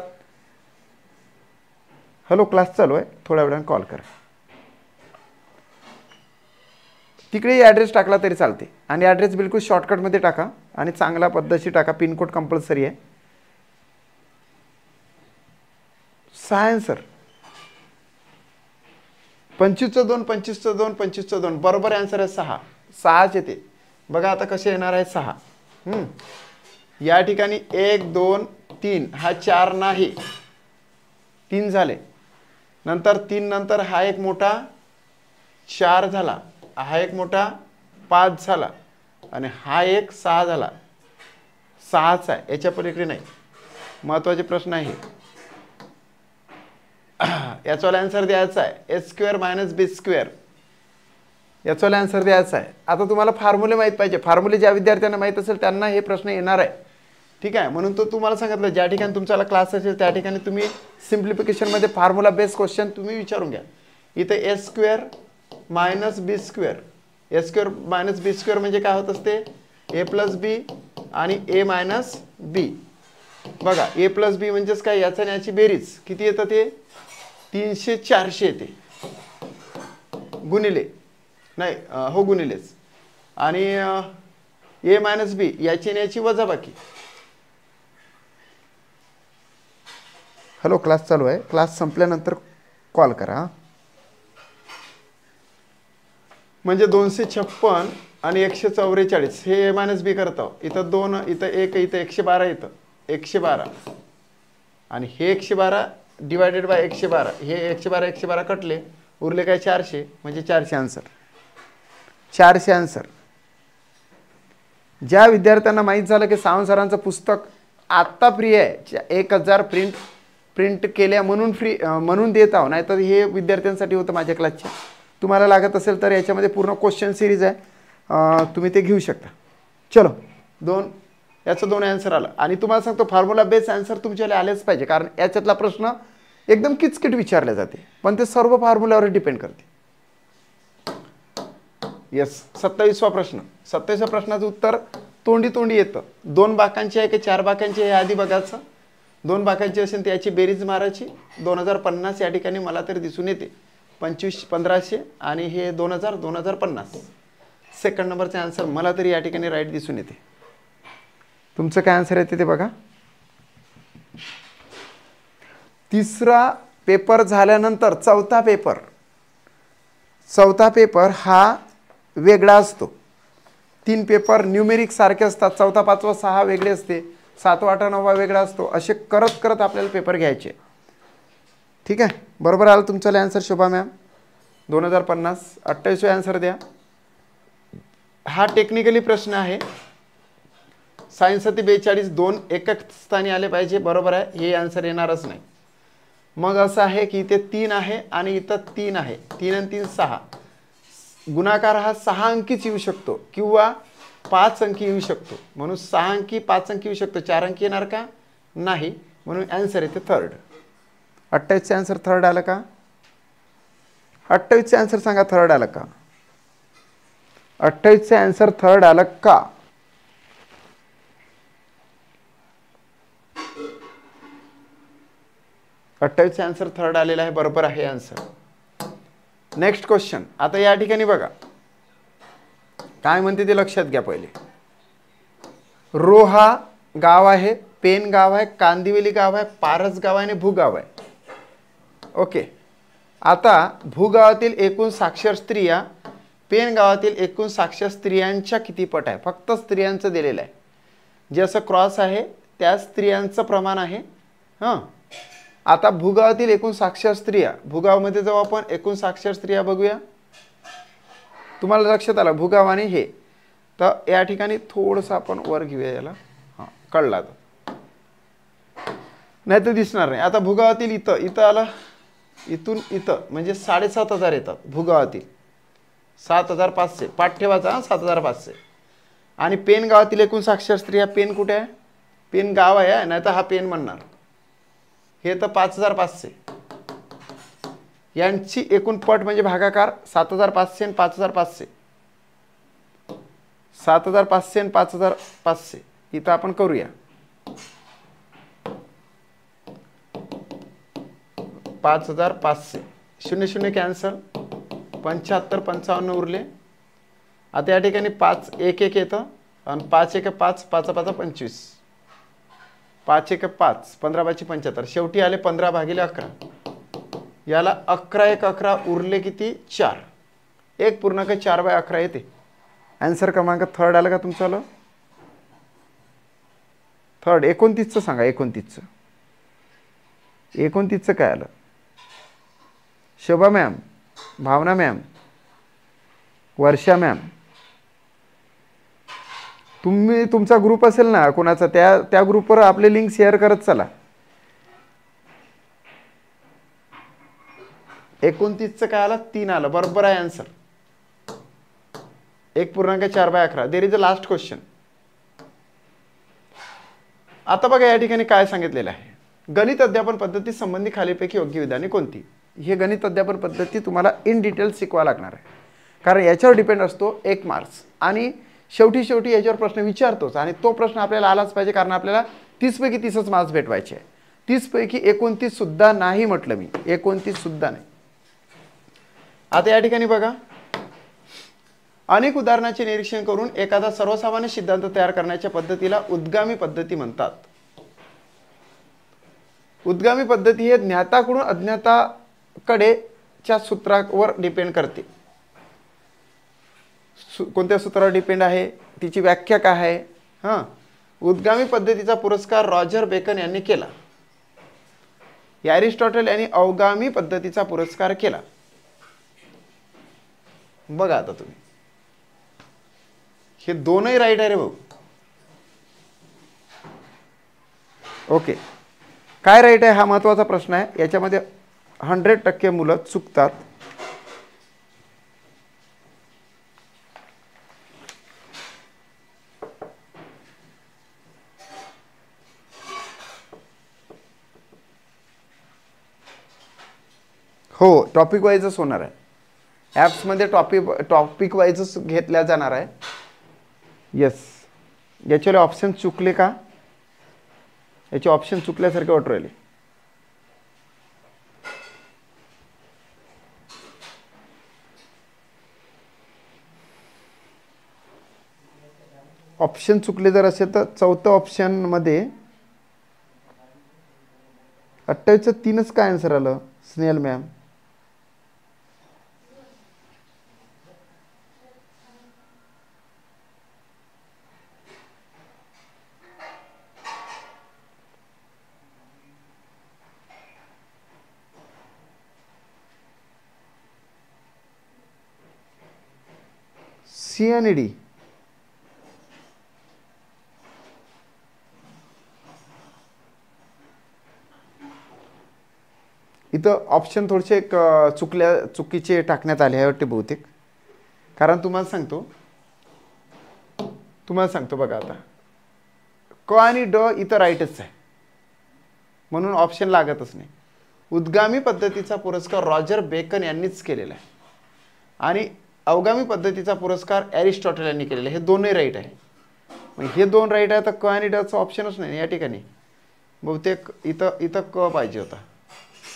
हॅलो, क्लास चालू आहे, थोड्या वेळाने कॉल करा. तिकडे ॲड्रेस टाकला तरी चालते. आणि ॲड्रेस बिलकुल शॉर्टकटमध्ये टाका आणि चांगला पद्धतशीर टाका. पिनकोड कंपल्सरी आहे. 6 आन्सर. 25चं 2, 25चं 2, 25चं 2 बरोबर आन्सर आहे 6. 6च येते. बघा आता कसे येणार आहे 6. या ठिकाणी 1 2 3 हा 4 नाही, 3 झाले. नंतर 3 नंतर हा एक मोठा 4 झाला, हा एक मोठा 5 झाला आणि हा एक 6 झाला. 6च आहे, याच्या पलीकडे नाही. महत्त्वाचे प्रश्न आहे. याचा आन्सर द्यायचा आहे a² - b². याचा आन्सर द्यायचा आहे. आता तुम्हाला फॉर्म्युले माहीत पाहिजे. फॉर्म्युले ज्या विद्यार्थ्यांना माहीत असेल त्यांना हे प्रश्न येणार आहे. ठीक आहे. म्हणून तो तुम्हाला सांगितलं ज्या ठिकाणी तुमचा क्लास असेल त्या ठिकाणी तुम्ही सिम्प्लिफिकेशनमध्ये फॉर्म्युला बेस्ड क्वेश्चन तुम्ही विचारून घ्या. इथे a² - b². a² - b² म्हणजे काय होत असते? a + b आणि a - b. बघा a + b म्हणजेच काय? याचा आणि याची बेरीज किती येतं? ते 300 400 येते. गुणिले नाही, हो गुणिलेच. आणि a - b याची आणि याची वजाबाकी. हॅलो, क्लास चालू आहे. क्लास संपल्यानंतर कॉल करा. म्हणजे 256 आणि 144 हे a - b करतो. इथं 2, इथं 1, इथं 112 येतं. 112 आणि हे 112 डिवायडेड बाय 112. हे 112 कटले, उरले काय? 400. म्हणजे 400 आन्सर. 400 आन्सर. ज्या विद्यार्थ्यांना माहीत झालं की सावंत सरांचं पुस्तक आत्ता फ्री आहे, 1000 प्रिंट केल्या म्हणून फ्री म्हणून देत आहो, नाहीतर हे विद्यार्थ्यांसाठी होतं माझ्या क्लासचे. तुम्हाला लागत असेल तर याच्यामध्ये पूर्ण क्वेश्चन सिरीज आहे, तुम्ही ते घेऊ शकता. चलो, याचं 2 आन्सर आलं. आणि तुम्हाला सांगतो फॉर्म्युला बेस आन्सर तुमच्याला आलेच पाहिजे, कारण याच्यातला प्रश्न एकदम किचकिट विचारले जाते, पण ते सर्व फॉर्म्युल्यावर डिपेंड करते. येस, 27वा प्रश्न. 27व्या प्रश्नाचं उत्तर तोंडी येतं. 2 बाकांची आहे की 4 बाकांची हे आधी बघायचं. 2 बाकांची असेल तर याची बेरीज मारायची. 2050 या ठिकाणी मला तरी दिसून येते. 1500 आणि हे 2050. सेकंड नंबरचे आन्सर मला तरी या ठिकाणी राईट दिसून येते. तुमचं काय आन्सर येते ते बघा. तिसरा पेपर झाल्यानंतर चौथा पेपर हा वेगळा असतो. 3 पेपर न्यूमेरिक सारखे असतात. 4था 5वा 6 वेगळे असते. 7वा 8वा 9वा वेगळा असतो. असे करत आपल्याला पेपर घ्यायचे. ठीक आहे. बरोबर आलं तुमचं आन्सर शोभा मॅम. 2050. 28वे आन्सर द्या. हा टेक्निकली प्रश्न आहे. सायन्स 42 2 एकच स्थानी आले पाहिजे. बरोबर आहे, हे आन्सर येणारच नाही. मग असं आहे की इथे 3 आहे आणि इथं 3 आहे, 3 आणि 3 6. गुणाकार हा 6 अंकीच येऊ शकतो किंवा 5 अंकी येऊ शकतो. म्हणून 6 अंकी 5 अंकी येऊ शकतो, 4 अंकी येणार का नाही. म्हणून आन्सर येते थर्ड. 28चे आन्सर थर्ड आलं का? 28चे आन्सर सांगा, थर्ड आलं का? 28चे आन्सर थर्ड आलं का? चे आन्सर थर्ड आलेला आहे, बरोबर आहे आन्सर. Next question. आता या ठिकाणी बघा काय म्हणते ते लक्षात घ्या. पहिले रोहा गाव आहे, पेन गाव आहे, कांदिवली गाव आहे, पारस गाव आहे आणि भूगाव आहे. ओके. आता भूगावातील एकूण साक्षर स्त्रिया पेन गावातील एकूण साक्षर स्त्रियांच्या किती पट आहे? फक्त स्त्रियांचं दिलेलं आहे. जे असं क्रॉस आहे त्या स्त्रियांचं प्रमाण आहे. हां, आता भूगावातील एकूण साक्षर स्त्रिया, भूगावमध्ये जाऊ आपण, एकूण साक्षर स्त्रिया बघूया. तुम्हाला लक्षात आलं भूगाव आणि हे. तर या ठिकाणी थोडंसं आपण वर घेऊया याला. हां, कळला तर, नाही तर दिसणार नाही. आता भूगावातील इथं आलं, इथून इथं म्हणजे 7,500 येतात भूगावातील. 7,500 पाठ ठेवायचा. 7,500. आणि पेन गावातील एकूण साक्षर स्त्रिया, पेन कुठे आहे? पेन गाव आहे, नाही तर हा पेन म्हणणार. हे तर 5,500. यांची एकूण पट म्हणजे भागाकार 7,500 आणि 5,500. 7,500 आणि 5,500 इथं आपण करूया. 5,500 0 0 कॅन्सल, 75 55 उरले. आता या ठिकाणी 5 1 1 येतं आणि 5 1 5, 5 5 25, 5 1 5, 15 5 75. शेवटी आले 15/11. याला 11 1 11 उरले किती? 4. 1.4/11 येते. आन्सर क्रमांक थर्ड आलं का तुमचं? आलं थर्ड. 29चं सांगा. 29चं काय आलं? शोभा मॅम, भावना मॅम, वर्षा मॅम, तुम्ही तुमचा ग्रुप असेल ना कोणाचा, त्या ग्रुपवर आपले लिंक शेअर करत चला. 29चं काय आलं? 3 आलं, बरोबर आहे answer. 1.4/11. There is a last question. आता बघा या ठिकाणी काय सांगितलेलं आहे. गणित अध्यापन पद्धती संबंधी खालीपैकी योग्य विधाने कोणती? हे गणित अध्यापन पद्धती तुम्हाला इन डिटेल शिकवा लागणार आहे, कारण याच्यावर डिपेंड असतो 1 मार्क्स. आणि शेवटी याच्यावर प्रश्न विचारतोच, आणि तो प्रश्न आपल्याला आलाच पाहिजे, कारण आपल्याला 30 पैकी 30च मार्क्स भेटवायचे आहे. 30 पैकी 29 सुद्धा नाही म्हटलं मी, 29 सुद्धा नाही. आता या ठिकाणी बघा, अनेक उदाहरणाचे निरीक्षण करून एखादा सर्वसामान्य सिद्धांत तयार करण्याच्या पद्धतीला उद्गामी पद्धती म्हणतात. उद्गामी पद्धती हे ज्ञाताकडून अज्ञाताकडेच्या सूत्रावर डिपेंड करते. कोणत्या सूत्रावर डिपेंड आहे, तिची व्याख्या काय आहे? हां, उद्गामी पद्धतीचा पुरस्कार रॉजर बेकन यांनी केला. एरिस्टॉटल यांनी अवगामी पद्धतीचा पुरस्कार केला. बघा आता तुम्ही, हे दोनही राईट आहे रे भाऊ. ओके, काय राईट आहे हा महत्त्वाचा प्रश्न आहे. याच्यामध्ये 100% मुलं चुकतात. हो, टॉपिक वाईजच होणार आहे. ॲप्समध्ये टॉपिक वाईजच घेतल्या जाणार आहे. येस, याच्यावर ऑप्शन चुकले का? याचे ऑप्शन चुकल्यासारखे वाटू राहिले. ऑप्शन चुकले जर असेल तर चौथं ऑप्शनमध्ये 28चं 3च काय आन्सर आलं स्नेहल मॅम? सी आणि डी. इथं ऑप्शन थोडेसे एक चुकीचे टाकण्यात आले आहे वाटते बहुतेक. कारण तुम्हाला सांगतो बघा आता क आणि ड इथं राईटच आहे म्हणून ऑप्शन लागतच नाही. उद्गामी पद्धतीचा पुरस्कार रॉजर बेकन यांनीच केलेला आहे आणि अवगामी पद्धतीचा पुरस्कार ॲरिस्टॉटल यांनी केलेला आहे. हे दोन्ही राईट आहे. मग हे दोन राईट आहे तर क आणि डचा ऑप्शनच नाही या ठिकाणी. बहुतेक इथं क पाहिजे होता.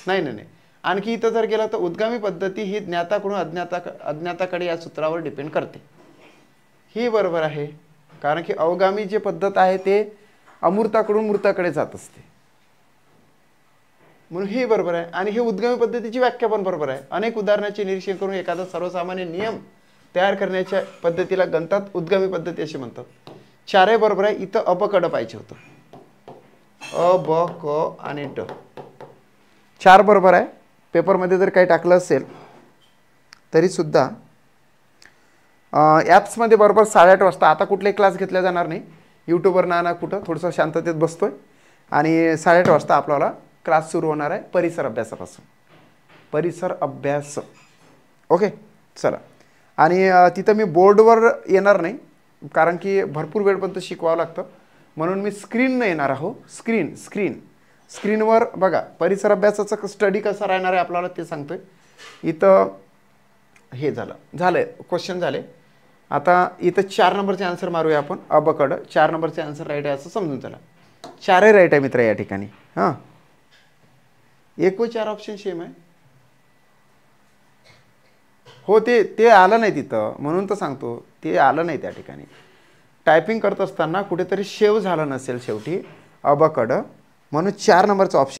नाही. आणखी इथं जर गेलं तर उद्गामी पद्धती ही ज्ञाताकडून अज्ञाताकडे या सूत्रावर डिपेंड करते. ही बरोबर आहे कारण की अवगामी जे पद्धत आहे ते अमूर्ताकडून मूर्ताकडे जात असते म्हणून हे बरोबर आहे. आणि हे उद्गामी पद्धतीची व्याख्या पण बरोबर आहे. अनेक उदाहरणाचे निरीक्षण करून एखादा सर्वसामान्य नियम तयार करण्याच्या पद्धतीला गणितात उद्गामी पद्धती असे म्हणतात. 4 बरोबर आहे. इथं अ ब क ड पाहिजे होतं. अ ब क आणि ड 4 बरोबर आहे. पेपरमध्ये जर काही टाकलं असेल तरी सुद्धा ॲप्समध्ये बरोबर 8:30 वाजता आता कुठलेही क्लास घेतल्या जाणार नाही. यूट्यूबवर ना कुठं थोडंसं शांततेत बसतोय आणि 8:30 वाजता आपल्याला क्लास सुरू होणार आहे परिसर अभ्यासापासून. परिसर अभ्यास ओके चला. आणि तिथं मी बोर्डवर येणार नाही कारण की भरपूर वेळपर्यंत शिकवावं लागतं म्हणून मी स्क्रीननं येणार आहो. स्क्रीनवर बघा परिसर अभ्यासाचा स्टडी कसा राहणार आहे आपल्याला ते सांगतोय. इथं हे झालं क्वेश्चन झाले. आता इथं 4 नंबरचे आन्सर मारूया आपण. अबकड 4 नंबरचे आन्सर राईट आहे असं समजून चला. 4 राईट आहे मित्र या ठिकाणी. हां 1 व 4 ऑप्शन सेम आहे. हो ते आलं नाही तिथं म्हणून तर सांगतो ते आलं नाही त्या ठिकाणी. टायपिंग करत असताना कुठेतरी सेव्ह झालं नसेल शेवटी अबकड म्हणून 4 नंबरचा ऑप्शन